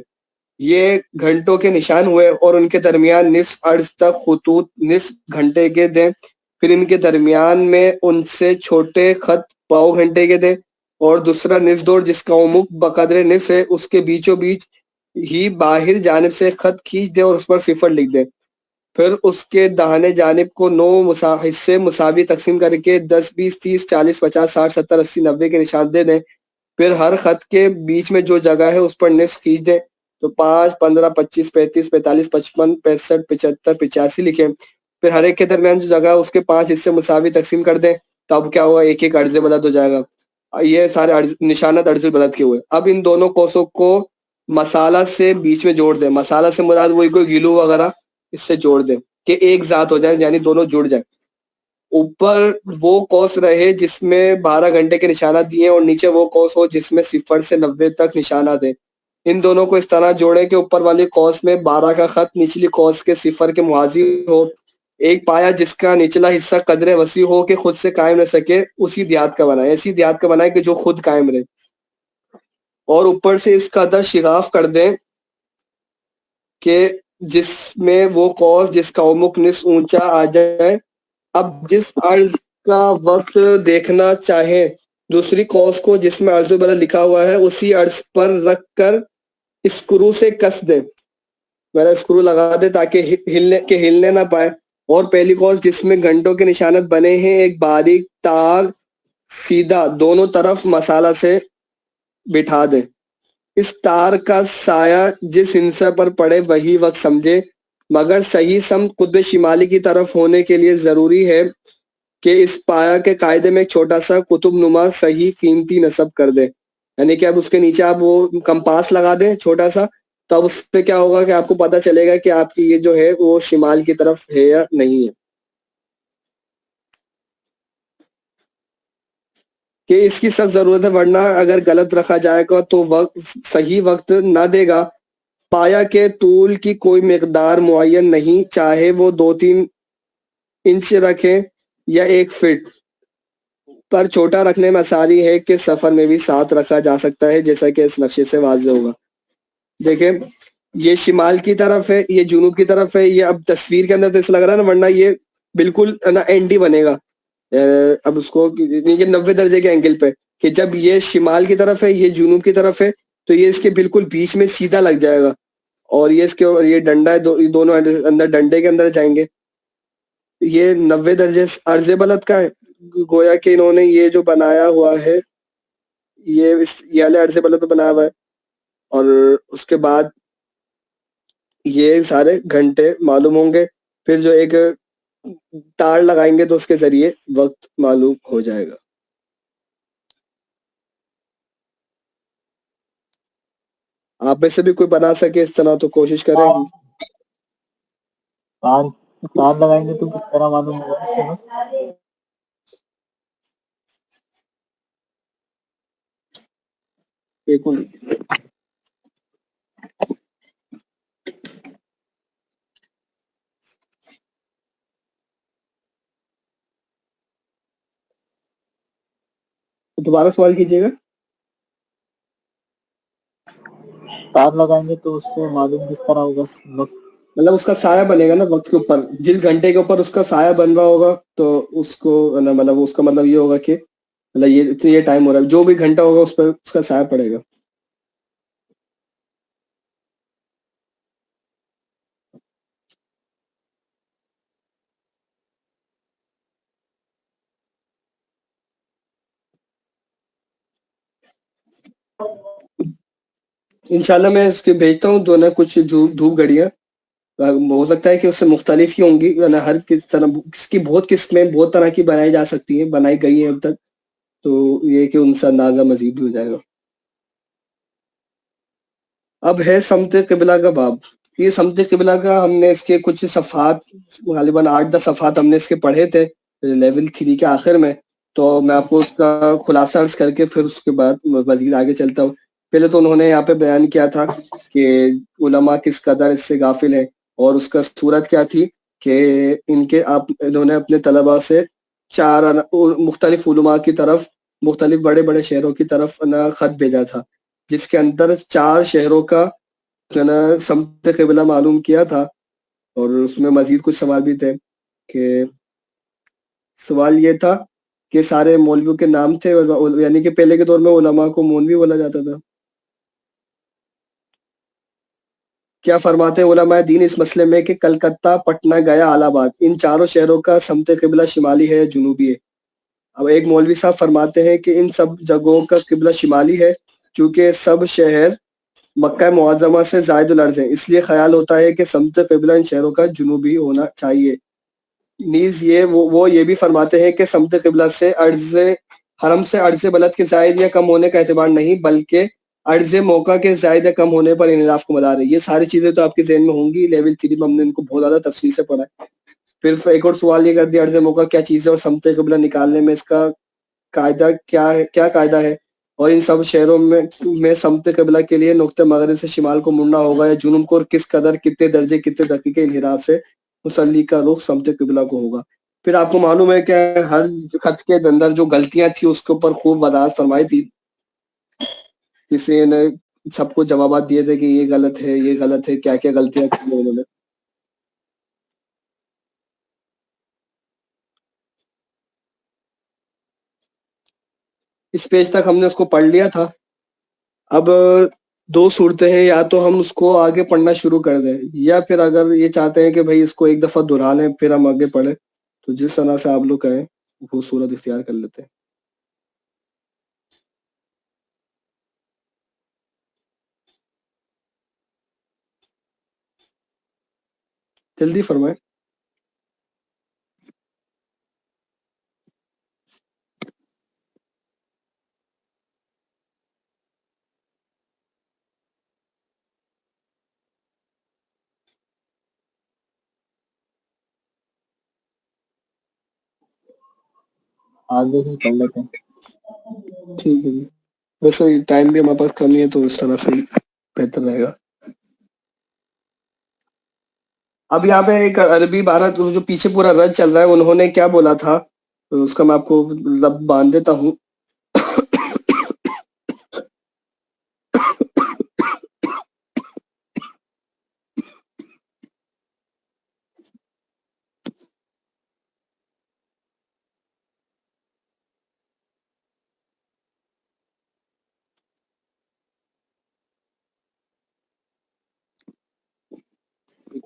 یہ گھنٹوں کے نشان ہوئے اور ان کے درمیان نصف عرض تک خطوط نصف گھنٹے کے دیں. پھر ان کے درمیان میں ان سے چھوٹے خط پاؤ گھنٹے کے دیں اور دوسرا نصف دوڑ جس کا عمق بقدر نصف ہے اس کے بیچوں بیچ ہی باہر جانب سے خط کھینچ دیں اور اس پر صفر لکھ دیں. پھر اس کے داہنے جانب کو 9 حصے مساوی تقسیم کر کے 10 20 30 40 50 60 70 80 90 کے نشان دے دیں. پھر ہر خط کے بیچ میں جو جگہ ہے اس پر نصف کھینچ دیں. تو 5 15 25 35 45 55 65 75 85 لکھیں. پھر ہر ایک کے درمیان جو جگہ ہے اس کے 5 حصے مساوی تقسیم کر دیں. تو اب کیا ہوا؟ ایک ایک عرض بلد ہو جائے گا. یہ سارے نشانات عرض بلد کے ہوئے. اب ان دونوں قوسوں کو مسالہ سے بیچ میں جوڑ دیں. مسالہ سے مراد وہی کوئی گلو وغیرہ اس سے جوڑ دیں کہ ایک ذات ہو جائے, یعنی دونوں جڑ جائیں. اوپر وہ قوس رہے جس میں 12 گھنٹے کے نشانات دیے اور نیچے وہ قوس ہو جس میں 0 سے 90 تک نشانات ہیں. ان دونوں کو اس طرح جوڑیں کہ اوپر والی قوس میں 12 کا خط نچلی قوس کے 0 کے موازی ہو. ایک پایا جس کا نچلا حصہ قدر وسیع ہو کہ خود سے قائم رہ سکے اسی دیہات کا بنائے, ایسی دیہات کا بنائے کہ جو خود قائم رہے. اور اوپر سے اس قدر شگاف کر دیں کہ جس میں وہ قوس جس کا عمق نصف اونچا آ جائے. اب جس عرض کا وقت دیکھنا چاہیں دوسری قوس کو جس میں عرض بلد لکھا ہوا ہے اسی عرض پر رکھ کر اسکرو سے کس دے, میرا اسکرو لگا دے تاکہ ہلنے نہ پائے. اور پہلی قوس جس میں گھنٹوں کے نشانت بنے ہیں ایک باریک تار سیدھا دونوں طرف مسالہ سے بٹھا دے. اس تار کا سایہ جس ہنسا پر پڑے وہی وقت سمجھے, مگر صحیح سمت قطب شمالی کی طرف ہونے کے لیے ضروری ہے کہ اس پایا کے قاعدے میں ایک چھوٹا سا قطب نما صحیح قیمتی نصب کر دے. یعنی کہ اب اس کے نیچے آپ وہ کمپاس لگا دیں چھوٹا سا, تو اب اس سے کیا ہوگا کہ آپ کو پتہ چلے گا کہ آپ کی یہ جو ہے وہ شمال کی طرف ہے یا نہیں ہے. کہ اس کی سخت ضرورت ہے ورنہ اگر غلط رکھا جائے گا تو وقت صحیح وقت نہ دے گا. پایا کے طول کی کوئی مقدار معین نہیں, چاہے وہ 2-3 انچ رکھیں یا 1 فٹ, پر چھوٹا رکھنے میں آسانی ہے کہ سفر میں بھی ساتھ رکھا جا سکتا ہے جیسا کہ اس نقشے سے واضح ہوگا. دیکھیں یہ شمال کی طرف ہے, یہ جنوب کی طرف ہے. یہ اب تصویر کے اندر تو ایسا لگ رہا ہے نا, ورنہ یہ بالکل نا اینڈ ہی بنے گا. اب اس کو یہ 90 درجے کے اینگل پہ کہ جب یہ شمال کی طرف ہے یہ جنوب کی طرف ہے تو یہ اس کے بالکل بیچ میں سیدھا لگ جائے گا, اور یہ اس کے یہ ڈنڈا ہے, دونوں اندر ڈنڈے کے اندر جائیں گے. یہ 90 درجے عرض بلد کا ہے, گویا کہ انہوں نے یہ جو بنایا ہوا ہے یہ والے عرض بلد پہ بنایا ہوا ہے. اور اس کے بعد یہ سارے گھنٹے معلوم ہوں گے, پھر جو ایک تار لگائیں گے تو اس کے ذریعے وقت معلوم ہو جائے گا. آپ میں سے بھی کوئی بنا سکے اس طرح تو کوشش کریں. تار لگائیں گے تو کس طرح معلوم ہوگا؟ ایک منٹ, دوبارہ سوال کیجیے گا. تار لگائیں گے تو اس سے معلوم کس طرح ہوگا وقت؟ مطلب اس کا سایہ بنے گا نا وقت کے اوپر, جس گھنٹے کے اوپر اس کا سایہ بن رہا ہوگا تو اس کو مطلب اس کا مطلب یہ ہوگا کہ مطلب یہ ٹائم ہو رہا ہے, جو بھی گھنٹہ ہوگا اس پہ اس کا سایہ پڑے گا. انشاءاللہ میں اس کے بھیجتا ہوں دونوں کچھ دھوپ گھڑیاں, ہو سکتا ہے کہ اس سے مختلف ہی ہوں گی, ہر کس کی بہت قسمیں بہت طرح کی بنائی جا سکتی ہیں, بنائی گئی ہیں اب تک, تو یہ کہ ان سے اندازہ مزید بھی ہو جائے گا. اب ہے سمت قبلہ کا باب. یہ سمت قبلہ کا ہم نے اس کے کچھ صفحات غالباً 8-10 صفحات ہم نے اس کے پڑھے تھے لیول 3 کے آخر میں, تو میں آپ کو اس کا خلاصہ عرض کر کے پھر اس کے بعد مزید آگے چلتا ہوں. پہلے تو انہوں نے یہاں پہ بیان کیا تھا کہ علماء کس قدر اس سے غافل ہیں, اور اس کا صورت کیا تھی کہ انہوں نے اپنے طلباء سے 4 مختلف علماء کی طرف مختلف بڑے بڑے شہروں کی طرف خط بھیجا تھا, جس کے اندر 4 شہروں کا سمت قبلہ معلوم کیا تھا. اور اس میں مزید کچھ سوال بھی تھے. کہ سوال یہ تھا کہ سارے مولویوں کے نام تھے, یعنی کہ پہلے کے دور میں علماء کو مولوی بولا جاتا تھا. کیا فرماتے علماء دین اس مسئلے میں کہ کلکتہ, پٹنہ, گیا, الہ آباد ان 4 شہروں کا سمت قبلہ شمالی ہے یا جنوبی ہے؟ اب ایک مولوی صاحب فرماتے ہیں کہ ان سب جگہوں کا قبلہ شمالی ہے, چونکہ سب شہر مکہ معظمہ سے زائد الارض ہیں, اس لیے خیال ہوتا ہے کہ سمت قبلہ ان شہروں کا جنوبی ہونا چاہیے. نیز وہ یہ بھی فرماتے ہیں کہ سمت قبلہ سے عرض حرم سے عرض بلد کے زائد یا کم ہونے کا اعتبار نہیں, بلکہ عرض موقع کے زائد یا کم ہونے پر انحراف کو مدار ہے. یہ ساری چیزیں تو آپ کے ذہن میں ہوں گی. لیول 3 میں ہم نے ان کو بہت زیادہ تفصیل سے پڑھا ہے. پھر ایک اور سوال یہ کر دیا عرض موقع کیا چیز ہے اور سمت قبلہ نکالنے میں اس کا قاعدہ کیا ہے, کیا قاعدہ ہے, اور ان سب شہروں میں سمت قبلہ کے لیے نقطہ مغرب سے شمال کو مڑنا ہوگا یا جنوب کو, اور کس قدر کتنے درجے کتنے دقیقے انحراف سے مصلی کا رخ سمت قبلہ کو ہوگا. پھر آپ کو معلوم ہے کہ ہر خط کے اندر جو غلطیاں تھیں اس کے اوپر خوب وضاحت فرمائی تھی. کسی نے سب کو جوابات دیے تھے کہ یہ غلط ہے, یہ غلط ہے, کیا کیا غلطیاں کی ہیں انہوں نے. اس پیج تک ہم نے اس کو پڑھ لیا تھا. اب دو صورتیں ہیں, یا تو ہم اس کو آگے پڑھنا شروع کر دیں, یا پھر اگر یہ چاہتے ہیں کہ بھائی اس کو ایک دفعہ دہرا لیں پھر ہم آگے پڑھیں, تو جس طرح سے آپ لوگ کہیں وہ صورت اختیار کر لیتے ہیں. جلدی فرمائیں. آگے ہی پڑھ لیتے ہیں. ٹھیک ہے جی, ویسے ٹائم بھی ہمارے پاس کم ہی ہے تو اس طرح سے بہتر رہے گا. اب یہاں پہ ایک عربی عبارت جو پیچھے پورا رد چل رہا ہے, انہوں نے کیا بولا تھا اس کا میں آپ کو لب باندھ دیتا ہوں.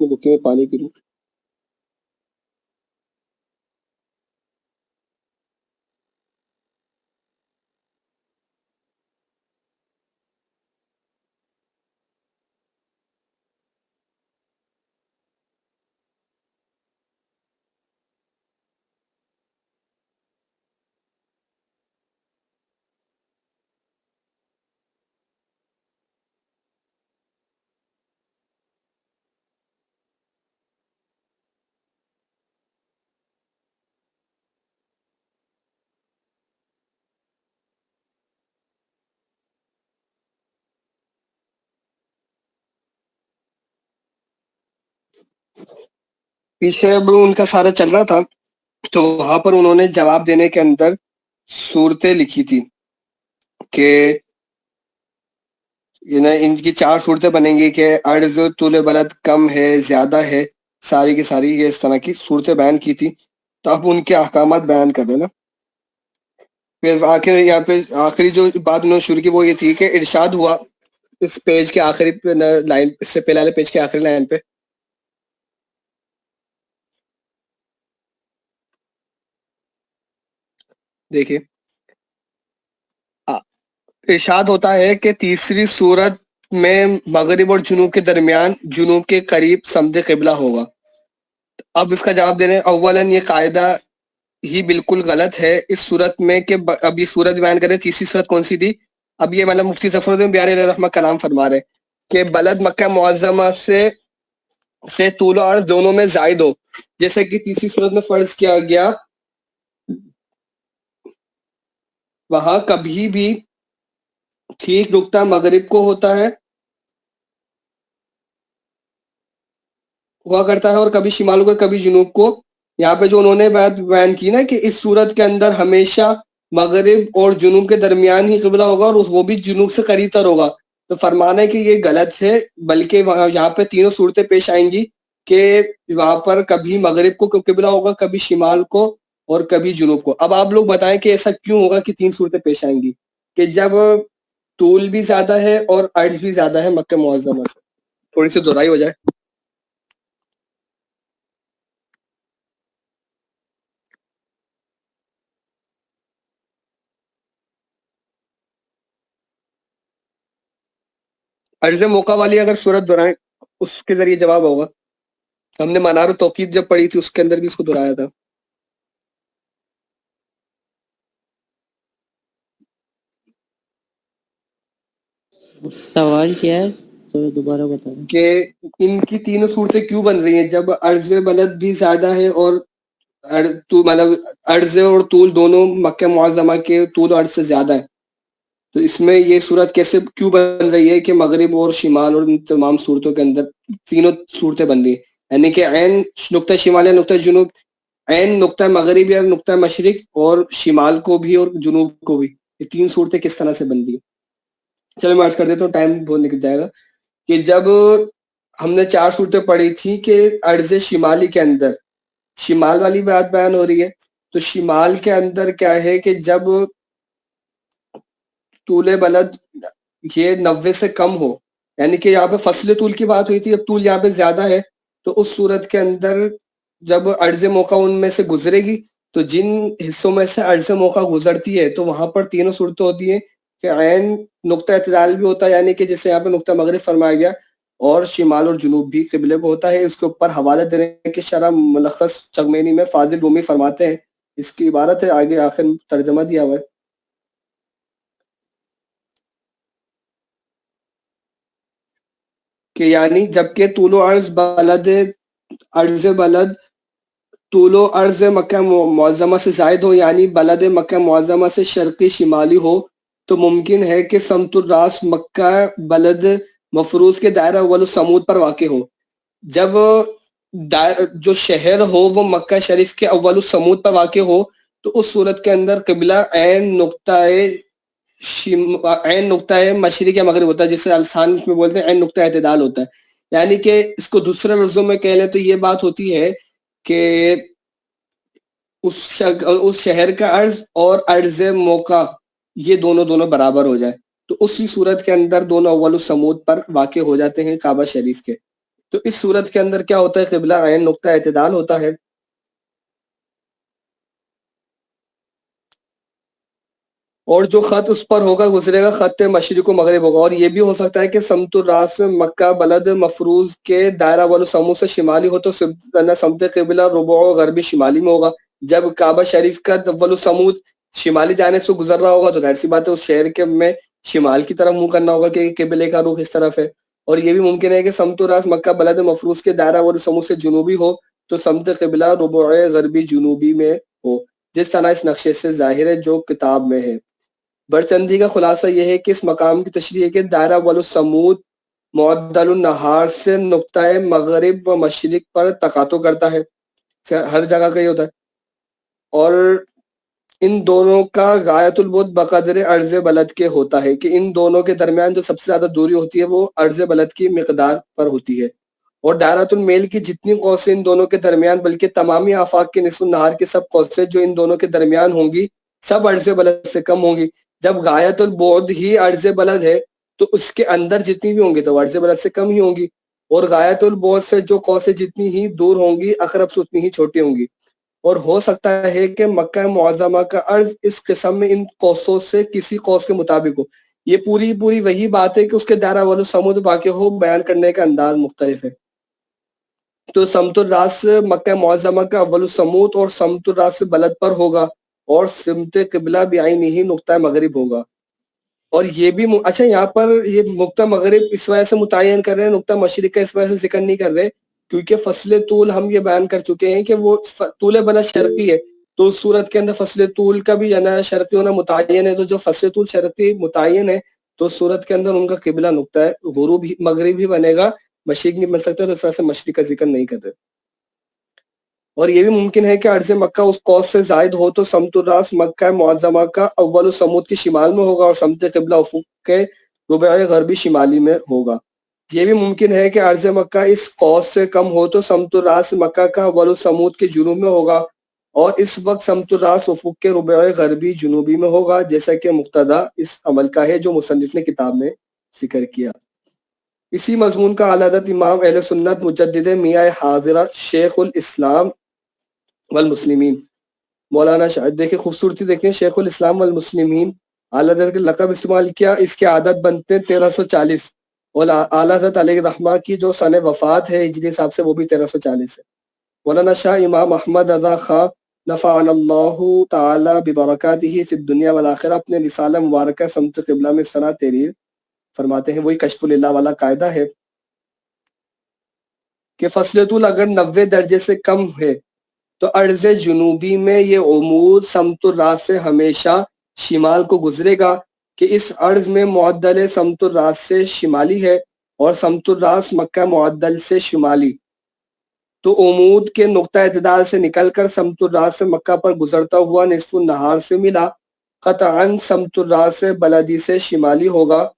بکی میں پانی پی لوں. پیچھے اب ان کا سارا چل رہا تھا, تو وہاں پر انہوں نے جواب دینے کے اندر صورتیں لکھی تھی کہ ان کی 4 صورتیں بنیں گی کہ عرض طول بلد کم ہے زیادہ ہے, ساری کی ساری یہ اس طرح کی صورتیں بیان کی تھی. تو اب ان کے احکامات بیان کر دینا. پھر آخر یہاں پہ آخری جو بات انہوں نے شروع کی وہ یہ تھی کہ ارشاد ہوا اس پیج کے آخری لائن, اس سے پہلے والے پیج کے آخری لائن پہ دیکھیے, ارشاد ہوتا ہے کہ تیسری صورت میں مغرب اور جنوب کے درمیان جنوب کے قریب سمت قبلہ ہوگا. اب اس کا جواب دینے, اولاً یہ قاعدہ ہی بالکل غلط ہے اس صورت میں کہ اب یہ صورت بیان کرے. تیسری صورت کون سی تھی؟ اب یہ مطلب مفتی ظفر الدین بیاری علیہ رحمہ کلام فرما رہے کہ بلد مکہ معظمہ سے طول و عرض دونوں میں زائد ہو, جیسے کہ تیسری صورت میں فرض کیا گیا وہاں کبھی بھی ٹھیک نقطہ مغرب کو ہوتا ہے ہوا کرتا ہے, اور کبھی شمال کو کبھی جنوب کو. یہاں پہ جو انہوں نے بات بیان کی نا کہ اس صورت کے اندر ہمیشہ مغرب اور جنوب کے درمیان ہی قبلہ ہوگا, اور وہ بھی جنوب سے قریب تر ہوگا, تو فرمانا ہے کہ یہ غلط ہے. بلکہ یہاں پہ تینوں صورتیں پیش آئیں گی کہ وہاں پر کبھی مغرب کو قبلہ ہوگا, کبھی شمال کو, اور کبھی جنوب کو. اب آپ لوگ بتائیں کہ ایسا کیوں ہوگا کہ 3 صورتیں پیش آئیں گی؟ کہ جب طول بھی زیادہ ہے اور عرض بھی زیادہ ہے مکہ معظمہ سے. تھوڑی سی دہرائی ہو جائے. عرض موقع والی اگر صورت دہرائیں اس کے ذریعے جواب ہوگا. ہم نے منار التوقیف جب پڑھی تھی اس کے اندر بھی اس کو دہرایا تھا. سوال کیا ہے تو دوبارہ بتا دیں. کہ ان کی تینوں صورتیں کیوں بن رہی ہیں جب عرض بلد بھی زیادہ ہے اور مطلب عرض اور طول دونوں مکہ معظمہ کے طول و عرض سے زیادہ ہے. تو اس میں یہ صورت کیسے کیوں بن رہی ہے کہ مغرب اور شمال اور ان تمام صورتوں کے اندر تینوں صورتیں بن رہی ہیں. یعنی کہ عین نقطہ شمال یا نقطہ جنوب، عین نقطہ مغرب یا نقطہ مشرق، اور شمال کو بھی اور جنوب کو بھی، یہ تین صورتیں کس طرح سے بن رہی ہیں. چلو میں عرض کر دیتا ہوں، ٹائم بہت نکل جائے گا. کہ جب ہم نے 4 صورتیں پڑھی تھی کہ عرض شمالی کے اندر شمال والی بات بیان ہو رہی ہے، تو شمال کے اندر کیا ہے کہ جب طول بلد یہ 90 سے کم ہو، یعنی کہ یہاں پہ فصل طول کی بات ہوئی تھی، اب طول یہاں پہ زیادہ ہے، تو اس صورت کے اندر جب عرض موقع ان میں سے گزرے گی تو جن حصوں میں سے عرض موقع گزرتی ہے تو وہاں پر تینوں صورتیں ہوتی ہیں کہ عین نقطہ اعتدال بھی ہوتا ہے، یعنی کہ جیسے یہاں پہ نقطہ مغرب فرمایا گیا، اور شمال اور جنوب بھی قبلے کو ہوتا ہے. اس کے اوپر حوالہ دے رہے ہیں کہ شرح ملخص چغمینی میں فاضل رومی فرماتے ہیں، اس کی عبارت ہے، آگے آخر ترجمہ دیا ہوا ہے کہ یعنی جبکہ طول و عرض بلد طول و عرض مکہ معظمہ سے زائد ہو، یعنی بلد مکہ معظمہ سے شرقی شمالی ہو، تو ممکن ہے کہ سمت الراس مکہ بلد مفروض کے دائرہ اول السمود پر واقع ہو. جب جو شہر ہو وہ مکہ شریف کے اول السمود پر واقع ہو تو اس صورت کے اندر قبلہ عین نقطہ مشرق یا مغرب ہوتا ہے، جسے السان میں بولتے ہیں عین نقطہ اعتدال ہوتا ہے. یعنی کہ اس کو دوسرے لفظوں میں کہہ لیں تو یہ بات ہوتی ہے کہ اس شہر کا عرض اور عرض موقع یہ دونوں برابر ہو جائے، تو اسی صورت کے اندر دونوں اول السمود پر واقع ہو جاتے ہیں کعبہ شریف کے. تو اس صورت کے اندر کیا ہوتا ہے، قبلہ عین نقطہ اعتدال ہوتا ہے. اور جو خط اس پر ہوگا گزرے گا خط مشرق و مغرب ہوگا. اور یہ بھی ہو سکتا ہے کہ سمت الراس مکہ بلد مفروض کے دائرہ والسمود سے شمالی ہو تو سمت قبلہ ربع و غربی شمالی میں ہوگا. جب کعبہ شریف کا والسمود شمالی جانب سے گزر رہا ہوگا تو ظاہر سی بات ہے اس شہر کے میں شمال کی طرف منہ کرنا ہوگا کہ قبلے کا رخ اس طرف ہے. اور یہ بھی ممکن ہے کہ سمت الراس مکہ بلد مفروض کے دائرہ والسمود سے جنوبی ہو تو سمت قبلہ ربع غربی جنوبی میں ہو، جس طرح اس نقشے سے ظاہر ہے جو کتاب میں ہے. برچندی کا خلاصہ یہ ہے کہ اس مقام کی تشریح ہے کہ دائرہ والسمود معدل النہار سے نقطہ مغرب و مشرق پر تقاطع کرتا ہے، ہر جگہ کا یہ ہوتا ہے، اور ان دونوں کا غایت البعد بقدر عرض بلد کے ہوتا ہے کہ ان دونوں کے درمیان جو سب سے زیادہ دوری ہوتی ہے وہ عرض بلد کی مقدار پر ہوتی ہے. اور دائرۃ المیل کی جتنی قوسیں ان دونوں کے درمیان بلکہ تمامی آفاق کے نصف النہار کے سب قوسیں جو ان دونوں کے درمیان ہوں گی سب عرض بلد سے کم ہوں گی. جب غایت البعد ہی عرض بلد ہے تو اس کے اندر جتنی بھی ہوں گی تو عرض بلد سے کم ہی ہوں گی، اور غایت البعد سے جو قوسیں جتنی ہی دور ہوں گی اقرب سے اتنی ہی چھوٹی ہوں گی. اور ہو سکتا ہے کہ مکہ معظمہ کا عرض اس قسم میں ان قوسوں سے کسی قوس کے مطابق ہو. یہ پوری وہی بات ہے کہ اس کے دائرہ والسمود واقع ہو، بیان کرنے کا انداز مختلف ہے. تو سمت الراس مکہ معظمہ کا اول السمود اور سمت الراس بلد پر ہوگا، اور سمت قبلہ بعینہ ہی نقطہ مغرب ہوگا. اور یہ بھی اچھا یہاں پر یہ نقطہ مغرب اس وجہ سے متعین کر رہے ہیں، نقطہ مشرق کا اس وجہ سے ذکر نہیں کر رہے کیونکہ فصل طول ہم یہ بیان کر چکے ہیں کہ وہ طول بلد شرقی ہے، تو اس صورت کے اندر فصل طول کا بھی یعنی شرقی ہونا متعین ہے. تو جو فصل طول شرقی متعین ہے تو اس صورت کے اندر ان کا قبلہ نقطہ ہے غروب ہی مغرب ہی بنے گا، مشرق نہیں بن سکتا، تو اس وجہ سے مشرق کا ذکر نہیں کر رہے. اور یہ بھی ممکن ہے کہ عرض مکہ اس قوس سے زائد ہو تو سمت الراس مکہ معظمہ کا اول السمود کے شمال میں ہوگا اور سمت قبلہ افق کے ربع غربی شمالی میں ہوگا. یہ بھی ممکن ہے کہ عرض مکہ اس قوس سے کم ہو تو سمت الراس مکہ کا اول السمود کے جنوب میں ہوگا، اور اس وقت سمت الراس افق کے ربع غربی جنوبی میں ہوگا، جیسا کہ مقتضا اس عمل کا ہے جو مصنف نے کتاب میں ذکر کیا. اسی مضمون کا اعلی حضرت امام اہل سنت مجدد میاں حاضرہ شیخ الاسلام والمسلمین مولانا دیکھیں خوبصورتی دیکھیں، شیخ الاسلام والمسلمین اعلی حضرت کے لقب استعمال کیا. اس کے عادت بنتے ہیں 1340، اور اعلی حضرت علیہ رحمہ کی جو سن وفات ہے ہجری حساب سے وہ بھی 1340 ہے. مولانا شاہ امام احمد رضا خان نفعنا اللہ تعالی ببرکاتہ فی الدنیا والآخرہ اپنے رسالہ مبارکہ سمت قبلہ میں سنہ تحریر فرماتے ہیں وہی کشف اللہ والا قاعدہ ہے کہ فصل طول اگر 90 درجے سے کم ہے تو عرض جنوبی میں یہ عمود سمت الراس سے ہمیشہ شمال کو گزرے گا کہ اس عرض میں معدل سمت الراس سے شمالی ہے اور سمت الراس مکہ معدل سے شمالی، تو عمود کے نقطہ اعتدال سے نکل کر سمت الراس سے مکہ پر گزرتا ہوا نصف النہار سے ملا، قطعاً سمت الراس سے بلدی سے شمالی ہوگا،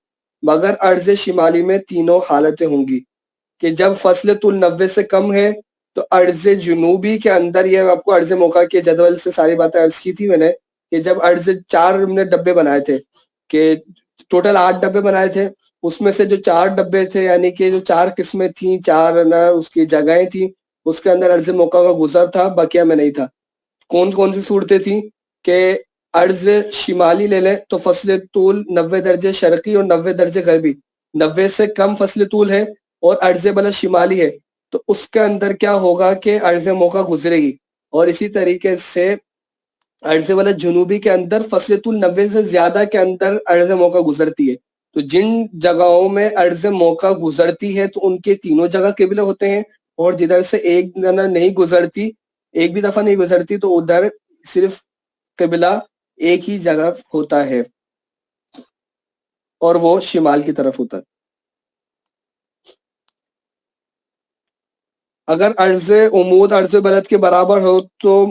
مگر عرض شمالی میں تینوں حالتیں ہوں گی کہ جب فصل طول 90 سے کم ہے تو عرض جنوبی کے اندر، یہ آپ کو عرض موقع کے جدول سے ساری باتیں عرض کی تھی میں نے کہ جب عرض 4 ہم نے ڈبے بنائے تھے کہ ٹوٹل 8 ڈبے بنائے تھے، اس میں سے جو 4 ڈبے تھے یعنی کہ جو 4 قسمیں تھیں، 4 نا اس کی جگہیں تھیں، اس کے اندر عرض موقع کا گزر تھا، بقیہ میں نہیں تھا۔ کون کون سی صورتیں تھیں کہ عرض شمالی لے لیں تو فصل طول 90 درجے شرقی اور 90 درجے غربی، 90 سے کم فصل طول ہے اور عرض بلد شمالی ہے، تو اس کے اندر کیا ہوگا کہ عرض موقع گزرے گی، اور اسی طریقے سے عرض بلد جنوبی کے اندر فصل طول 90 سے زیادہ کے اندر عرض موقع گزرتی ہے، تو جن جگہوں میں عرض موقع گزرتی ہے تو ان کے تینوں جگہ قبلے ہوتے ہیں، اور جدھر سے ایک نہیں گزرتی، ایک بھی دفعہ نہیں گزرتی، تو ادھر صرف قبلہ ایک ہی جگہ ہوتا ہے اور وہ شمال کی طرف ہوتا ہے۔ اگر عرض عمود عرض بلد کے برابر ہو تو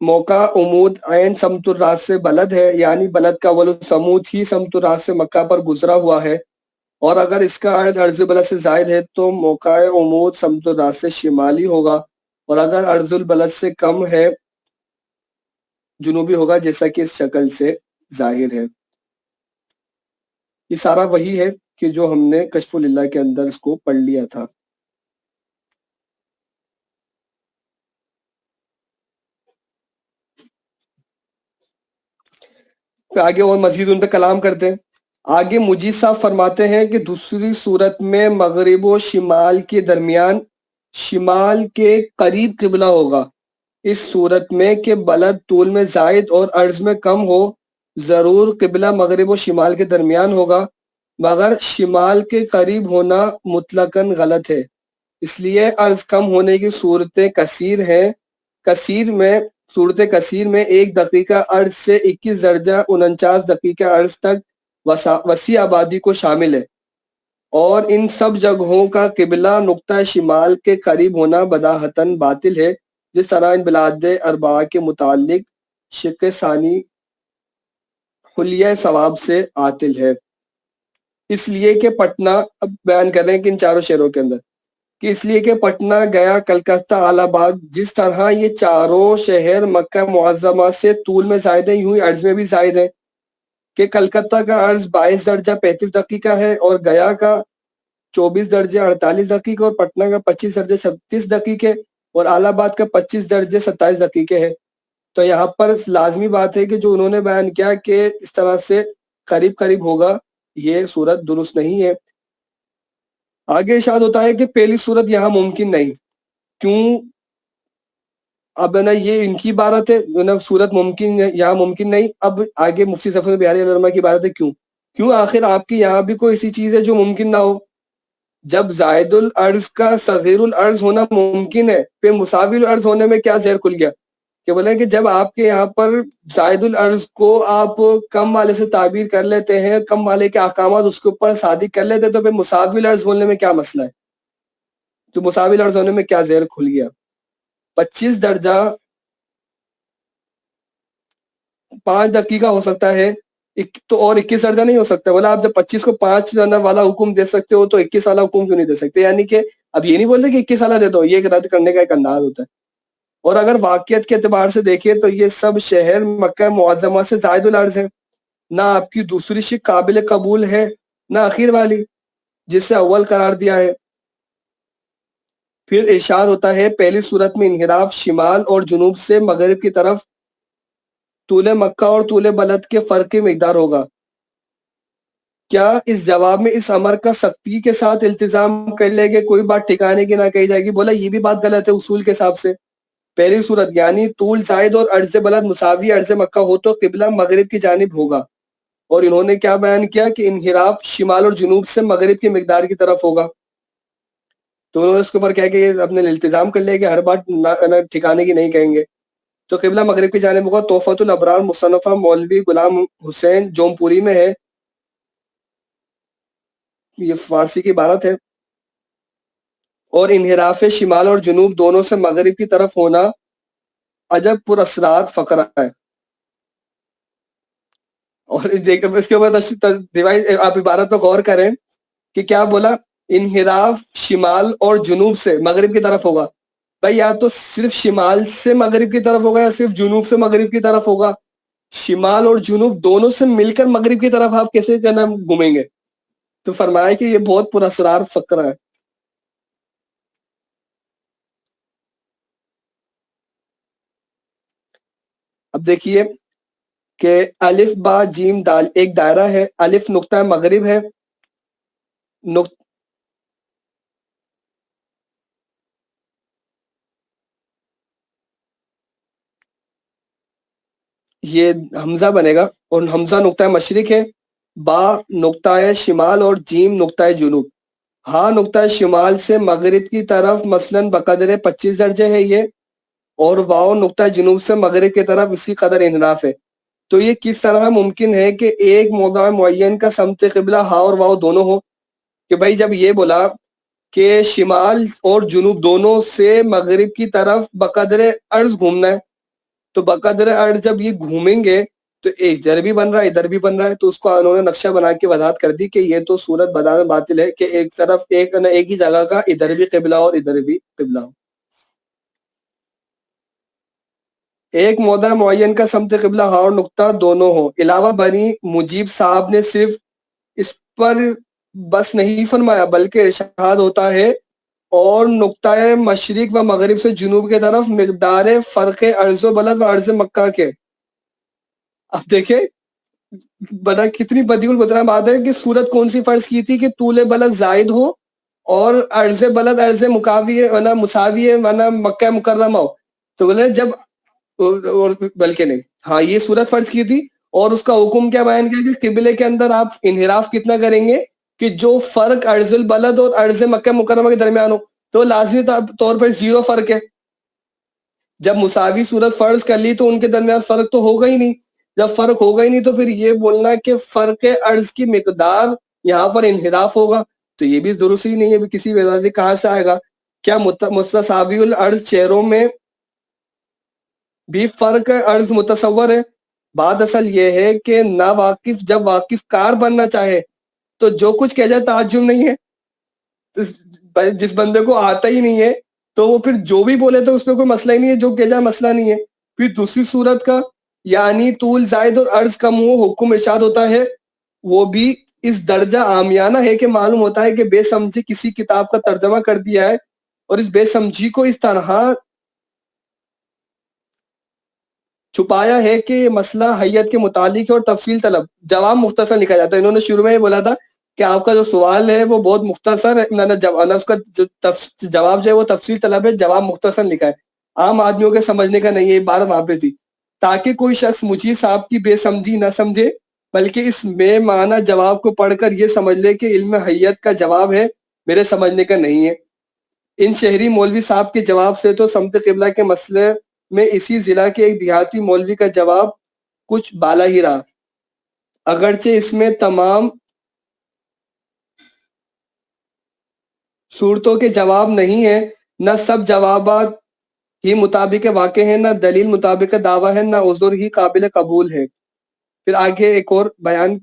موقع عمود عین سمت الراس سے بلد ہے، یعنی بلد کا اول سمود ہی سمت الراس سے مکہ پر گزرا ہوا ہے، اور اگر اس کا عرض عرض بلد سے زائد ہے تو موقع عمود سمت الراس سے شمالی ہوگا، اور اگر عرض البلد سے کم ہے جنوبی ہوگا، جیسا کہ اس شکل سے ظاہر ہے۔ یہ سارا وہی ہے کہ جو ہم نے کشف اللہ کے اندر اس کو پڑھ لیا تھا۔ آگے اور مزید ان پہ کلام کرتے ہیں۔ آگے مجید صاحب فرماتے ہیں کہ دوسری صورت میں مغرب و شمال کے درمیان شمال کے قریب قبلہ ہوگا، اس صورت میں کہ بلد طول میں زائد اور عرض میں کم ہو ضرور قبلہ مغرب و شمال کے درمیان ہوگا، مگر شمال کے قریب ہونا مطلقاً غلط ہے، اس لیے عرض کم ہونے کی صورتیں کثیر ہیں۔ صورت کثیر میں 1 دقیقہ عرض سے 21 درجہ 49 دقیقہ عرض تک وسیع آبادی کو شامل ہے، اور ان سب جگہوں کا قبلہ نقطہ شمال کے قریب ہونا بداہتاً باطل ہے، جس طرح ان بلاد اربعہ کے متعلق شق ثانی حلیہ ثواب سے عاطل ہے۔ اس لیے کہ پٹنہ، اب بیان کر رہے ہیں کہ ان چاروں شہروں کے اندر، کہ اس لیے کہ پٹنہ، گیا، کلکتہ، الہ آباد، جس طرح یہ چاروں شہر مکہ معظمہ سے طول میں زائد ہیں، یوں ہی عرض میں بھی زائد ہیں، کہ کلکتہ کا عرض 22 درجہ 35 دقیقہ ہے، اور گیا کا 24 درجے 48 دقیقے، اور پٹنہ کا 25 درجے 36 دقیقے، اور الہ آباد کا 25 درجے 27 دقیقے ہے۔ تو یہاں پر لازمی بات ہے کہ جو انہوں نے بیان کیا کہ اس طرح سے قریب قریب ہوگا، یہ صورت درست نہیں ہے۔ آگے ارشاد ہوتا ہے کہ پہلی صورت یہاں ممکن نہیں، کیوں؟ اب نا یہ ان کی عبارت ہے نا، صورت ممکن یہاں ممکن نہیں۔ اب آگے مفتی ظفر بہاری علیہ کی عبارت ہے، کیوں آخر آپ کی یہاں بھی کوئی ایسی چیز ہے جو ممکن نہ ہو؟ جب زائد العرض کا صغیر العرض ہونا ممکن ہے، پھر مساوی العرض ہونے میں کیا زہر کھل گیا؟ کہ بولے کہ جب آپ کے یہاں پر زائد العرض کو آپ کم والے سے تعبیر کر لیتے ہیں، کم والے کے احکامات اس کے اوپر صادق کر لیتے ہیں، تو پھر مساوی العرض بولنے میں کیا مسئلہ ہے؟ تو مساوی العرض ہونے میں کیا زہر کھل گیا؟ 25 درجہ 5 دقیقہ ہو سکتا ہے تو، اور 21 درجہ نہیں ہو سکتا؟ بولا آپ جب 25 کو 5 والا حکم دے سکتے ہو تو 21 والا حکم کیوں نہیں دے سکتے؟ یعنی کہ اب یہ نہیں بولتے کہ 21 والا دے دو، یہ ایک رد کرنے کا ایک انداز ہوتا ہے۔ اور اگر واقعیت کے اعتبار سے دیکھیں تو یہ سب شہر مکہ معظمہ سے زائد العرض ہیں، نہ آپ کی دوسری شک قابل قبول ہے نہ اخیر والی جسے اول قرار دیا ہے۔ پھر ارشاد ہوتا ہے پہلی صورت میں انحراف شمال اور جنوب سے مغرب کی طرف طول مکہ اور طول بلد کے فرق کی مقدار ہوگا۔ کیا اس جواب میں اس امر کا سختی کے ساتھ التزام کر لے کہ کوئی بات ٹھکانے کی نہ کہی جائے گی؟ بولا یہ بھی بات غلط ہے اصول کے حساب سے۔ پہلی صورت یعنی طول زائد اور عرض بلد مساوی عرض مکہ ہو تو قبلہ مغرب کی جانب ہوگا، اور انہوں نے کیا بیان کیا کہ انحراف شمال اور جنوب سے مغرب کی مقدار کی طرف ہوگا. تو انہوں نے اس کے اوپر کیا کہ اپنے التزام کر لیا کہ ہر بات ٹھکانے کی نہیں کہیں گے. تو قبلہ مغرب کی جانب ہوگا. تحفۃ الابرار مصنفہ مولوی غلام حسین جوم پوری میں ہے، یہ فارسی کی عبارت ہے. اور انحراف شمال اور جنوب دونوں سے مغرب کی طرف ہونا عجب پر اسرار فقرہ ہے. اور اس کے اوپر آپ عبارت پہ غور کریں کہ کیا بولا، انحراف شمال اور جنوب سے مغرب کی طرف ہوگا. بھائی یا تو صرف شمال سے مغرب کی طرف ہوگا یا صرف جنوب سے مغرب کی طرف ہوگا. شمال اور جنوب دونوں سے مل کر مغرب کی طرف آپ کیسے گھومیں گے؟ تو فرمایا کہ یہ بہت پر اسرار فقرہ ہے. اب دیکھیے کہ الف با جیم دال ایک دائرہ ہے. الف نقطہ مغرب ہے، یہ حمزہ بنے گا، اور حمزہ نقطہ مشرق ہے. با نقطہ شمال اور جیم نقطہ جنوب. ہاں نقطہ شمال سے مغرب کی طرف مثلاً بقدر 25 درجے ہے یہ، اور واؤ نقطہ جنوب سے مغرب کی طرف اسی قدر انحراف ہے. تو یہ کس طرح ممکن ہے کہ ایک موضع معین کا سمت قبلہ ہا اور واؤ دونوں ہو؟ کہ بھائی جب یہ بولا کہ شمال اور جنوب دونوں سے مغرب کی طرف بقدر عرض گھومنا ہے، تو بقدر عرض جب یہ گھومیں گے تو ادھر بھی بن رہا ہے ادھر بھی بن رہا ہے. تو اس کو انہوں نے نقشہ بنا کے وضاحت کر دی کہ یہ تو صورت بدان باطل ہے کہ ایک طرف ایک ہی جگہ کا ادھر بھی قبلہ اور ادھر بھی قبلہ ہو. ایک موضع معین کا سمت قبلہ ہا اور نقطہ دونوں ہوں. علاوہ بنی مجیب صاحب نے صرف اس پر بس نہیں فرمایا بلکہ ارشاد ہوتا ہے اور نقطہ مشرق و مغرب سے جنوب کی طرف مقدار فرق عرض و بلد و عرض مکہ کے. اب دیکھیں بڑا کتنی بدیع البدنا بات ہے کہ صورت کون سی فرض کی تھی کہ طول بلد زائد ہو اور عرض بلد عرض مکاوی مساوی مکہ مکرمہ ہو. تو بولے جب اور بلکہ نہیں، ہاں یہ صورت فرض کی تھی. اور اس کا حکم کیا بیان کیا کہ قبلے کے اندر آپ انحراف کتنا کریں گے کہ جو فرق عرض البلد اور عرض مکہ مکرمہ کے درمیان ہو. تو لازمی طور پر 0 فرق ہے. جب مساوی صورت فرض کر لی تو ان کے درمیان فرق تو ہوگا ہی نہیں. جب فرق ہوگا ہی نہیں تو پھر یہ بولنا کہ فرق عرض کی مقدار یہاں پر انحراف ہوگا تو یہ بھی درست ہی نہیں ہے. کسی وجہ سے کہاں سے آئے گا؟ کیا متساوی العرض چہروں میں بھی فرق عرض متصور ہے؟ بات اصل یہ ہے کہ نا واقف جب واقف کار بننا چاہے تو جو کچھ کہہ جائے تعجب نہیں ہے. جس بندے کو آتا ہی نہیں ہے تو وہ پھر جو بھی بولے تو اس پہ کوئی مسئلہ ہی نہیں ہے، جو کہہ جائے مسئلہ نہیں ہے. پھر دوسری صورت کا یعنی طول زائد اور عرض کم ہو حکم ارشاد ہوتا ہے، وہ بھی اس درجہ عامیانہ ہے کہ معلوم ہوتا ہے کہ بے سمجھی کسی کتاب کا ترجمہ کر دیا ہے اور اس بے سمجھی کو اس طرح چھپایا ہے کہ یہ مسئلہ حیت کے متعلق ہے اور تفصیل طلب. جواب مختصر لکھا جاتا ہے. انہوں نے شروع میں یہ بولا تھا کہ آپ کا جو سوال ہے وہ بہت مختصر ہے، اس کا جواب جو ہے وہ تفصیل طلب ہے، جواب مختصر لکھا ہے، عام آدمیوں کے سمجھنے کا نہیں ہے. بات وہاں پہ تھی تاکہ کوئی شخص مجھے صاحب کی بے سمجھی نہ سمجھے بلکہ اس بے معنی جواب کو پڑھ کر یہ سمجھ لے کہ علم حیت کا جواب ہے، میرے سمجھنے کا نہیں ہے. ان شہری مولوی صاحب کے جواب سے تو سمت قبلہ کے مسئلے میں اسی ضلع کے ایک دیہاتی مولوی کا جواب کچھ بالا ہی رہا، اگرچہ اس میں تمام صورتوں کے جواب نہیں ہیں، نہ سب جوابات ہی مطابق واقع ہیں، نہ دلیل مطابق دعویٰ ہے، نہ عذر ہی قابل قبول ہے. پھر آگے ایک اور بیان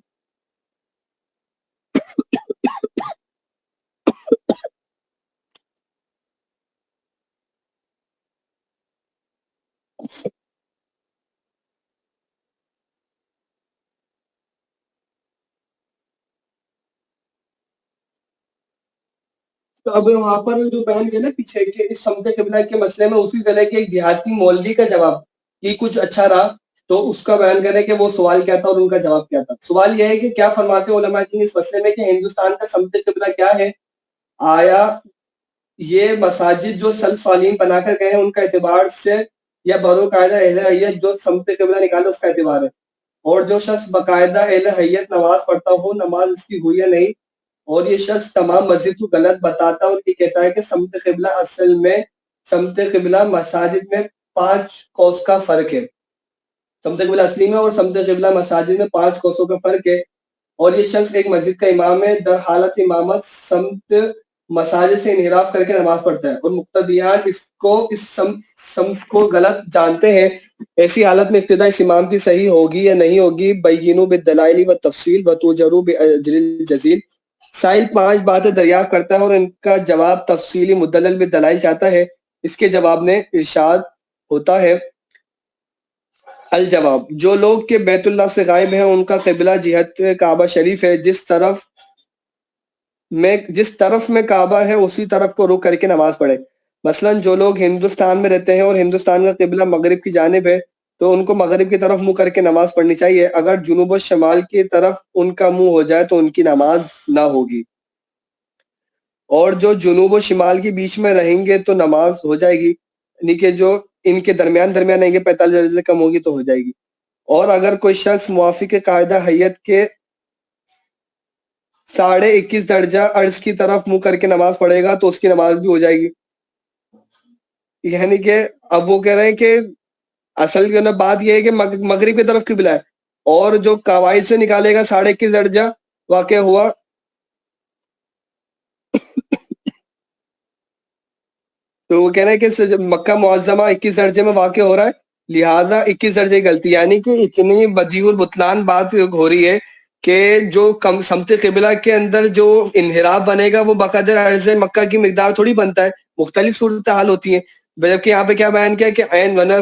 تو اب وہاں پر جو بیان کیا نا پیچھے کہ اس سمت قبلہ کے مسئلے میں اسی ضلع کے ایک دیہاتی مولوی کا جواب یہ کچھ اچھا رہا، تو اس کا بیان کریں کہ وہ سوال کیا تھا اور ان کا جواب کیا تھا. سوال یہ ہے کہ کیا فرماتے علماء دین اس مسئلے میں کہ ہندوستان کا سمت قبلہ کیا ہے؟ آیا یہ مساجد جو سلف صالحین بنا کر گئے ہیں ان کا اعتبار سے یا برو قاعدہ اہل حیت جو سمت قبلہ نکالا اس کا اعتبار ہے؟ اور جو شخص باقاعدہ اہل حیت نماز پڑھتا ہو نماز اس کی ہوئی یا نہیں، اور یہ شخص تمام مسجد کو غلط بتاتا اور یہ کہتا ہے کہ سمت قبلہ اصل میں سمت قبلہ مساجد میں 5 کوس کا فرق ہے، سمت قبلہ اصلی میں اور سمت قبلہ مساجد میں 5 کوسوں کا فرق ہے، اور یہ شخص ایک مسجد کا امام ہے، در حالت امامت سمت مساجد سے انحراف کر کے نماز پڑھتا ہے اور مقتدیان اس سمت کو غلط جانتے ہیں، ایسی حالت میں ابتدا اس امام کی صحیح ہوگی یا نہیں ہوگی؟ بینوا بالدلائل والتفصیل وتوجروا باجر الجزیل۔ سائل 5 باتیں دریافت کرتا ہے اور ان کا جواب تفصیلی مدلل بالدلائل چاہتا ہے۔ اس کے جواب میں ارشاد ہوتا ہے الجواب، جو لوگ کہ بیت اللہ سے غائب ہیں ان کا قبلہ جہت کعبہ شریف ہے، جس طرف میں کعبہ ہے اسی طرف کو رخ کر کے نماز پڑھے۔ مثلا جو لوگ ہندوستان میں رہتے ہیں اور ہندوستان کا قبلہ مغرب کی جانب ہے تو ان کو مغرب کی طرف منہ کر کے نماز پڑھنی چاہیے، اگر جنوب و شمال کی طرف ان کا منہ ہو جائے تو ان کی نماز نہ ہوگی، اور جو جنوب و شمال کے بیچ میں رہیں گے تو نماز ہو جائے گی، یعنی کہ جو ان کے درمیان رہیں گے 45 درجے سے کم ہوگی تو ہو جائے گی، اور اگر کوئی شخص موافق قاعدہ حیت کے 21.5 درجہ عرض کی طرف منہ کر کے نماز پڑھے گا تو اس کی نماز بھی ہو جائے گی۔ یعنی کہ اب وہ کہہ رہے ہیں کہ اصل کی بات یہ ہے کہ مغرب کی طرف قبلہ ہے، اور جو قواعد سے نکالے گا 21.5 درجہ واقع ہوا تو وہ کہہ رہے ہیں کہ مکہ معظمہ 21 درجے میں واقع ہو رہا ہے، لہٰذا 21 درجے غلطی، یعنی کہ اتنی بدیع البطلان بات ہو رہی ہے کہ جو سمت قبلہ کے اندر جو انحراف بنے گا وہ بقدر عرض مکہ کی مقدار تھوڑی بنتا ہے، مختلف صورتحال ہوتی ہیں، جبکہ یہاں پہ کیا بیان کیا کہ عین ونہ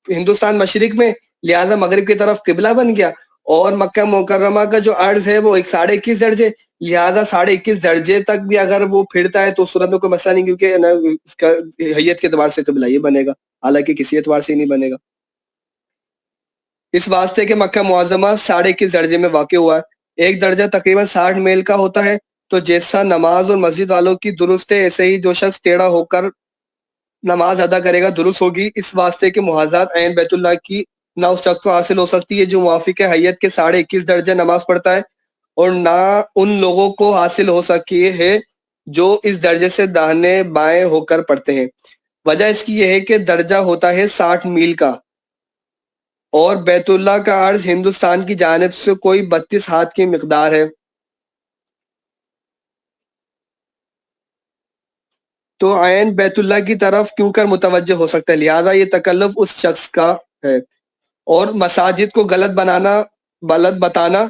ہندوستان مشرق میں لہٰذا مغرب کی طرف قبلہ بن گیا، اور مکہ مکرمہ کا جو عرض ہے وہ 21.5 درجے، لہٰذا 21.5 درجے تک بھی اگر وہ پھرتا ہے تو اس صورت میں کوئی مسئلہ نہیں، کیونکہ اس کا حیت کے اعتبار سے قبلہ یہ بنے گا، حالانکہ کسی اعتبار سے ہی نہیں بنے گا، اس واسطے کہ مکہ معظمہ 21.5 درجے میں واقع ہوا ہے۔ ایک درجہ تقریباً 60 میل کا ہوتا ہے، تو جیسا نماز اور مسجد والوں کی درست ہے ایسے ہی جو شخص ٹیڑھا ہو کر نماز ادا کرے گا درست ہوگی، اس واسطے کہ محاذات عین بیت اللہ کی نہ اس شخص کو حاصل ہو سکتی ہے جو موافق حیت کے 21.5 درجے نماز پڑھتا ہے، اور نہ ان لوگوں کو حاصل ہو سکی ہے جو اس درجے سے داہنے بائیں ہو کر پڑھتے ہیں۔ وجہ اس کی یہ ہے کہ درجہ ہوتا ہے 60 میل کا، اور بیت اللہ کا عرض ہندوستان کی جانب سے کوئی 32 ہاتھ کی مقدار ہے، تو عین بیت اللہ کی طرف کیوں کر متوجہ ہو سکتا ہے، لہٰذا یہ تکلف اس شخص کا ہے، اور مساجد کو غلط بتانا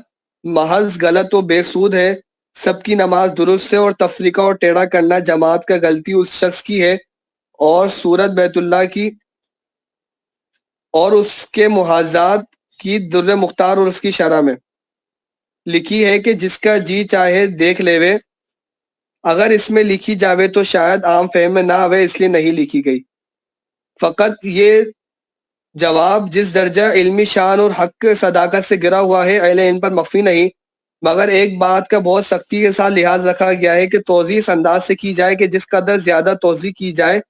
محض غلط و بے سود ہے، سب کی نماز درست ہے، اور تفریقہ اور ٹیڑھا کرنا جماعت کا غلطی اس شخص کی ہے، اور صورت بیت اللہ کی اور اس کے محاذات کی در مختار اور اس کی شرح میں لکھی ہے کہ جس کا جی چاہے دیکھ لیوے، اگر اس میں لکھی جاوے تو شاید عام فہم میں نہ آوے اس لیے نہیں لکھی گئی، فقط یہ جواب جس درجہ علمی شان اور حق صداقت سے گرا ہوا ہے اہل علم پر مخفی نہیں، مگر ایک بات کا بہت سختی کے ساتھ لحاظ رکھا گیا ہے کہ توضیح اس انداز سے کی جائے کہ جس قدر زیادہ توضیح کی جائے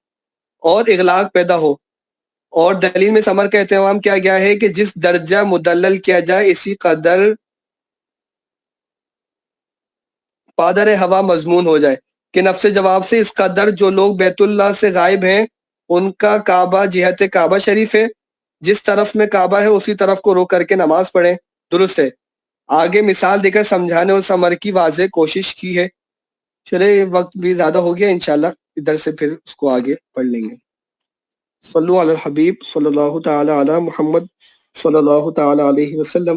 اور اغلاق پیدا ہو، اور دلیل میں ثمر کا اہتمام کیا گیا ہے کہ جس درجہ مدلل کیا جائے اسی قدر پادر ہوا مضمون ہو جائے، کہ نفس جواب سے اس قدر جو لوگ بیت اللہ سے غائب ہیں ان کا کعبہ جہت کعبہ شریف ہے، جس طرف میں کعبہ ہے اسی طرف کو رخ کر کے نماز پڑھیں، درست ہے۔ آگے مثال دے کر سمجھانے اور ثمر کی واضح کوشش کی ہے۔ چلے وقت بھی زیادہ ہو گیا، انشاءاللہ ادھر سے پھر اس کو آگے پڑھ لیں گے۔ صلو علی الحبیب صلی اللہ تعالی علی محمد صلی اللہ تعالی علیہ وسلم۔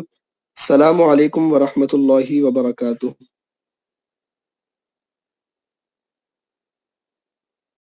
السلام علیکم ورحمۃ اللہ وبرکاتہ۔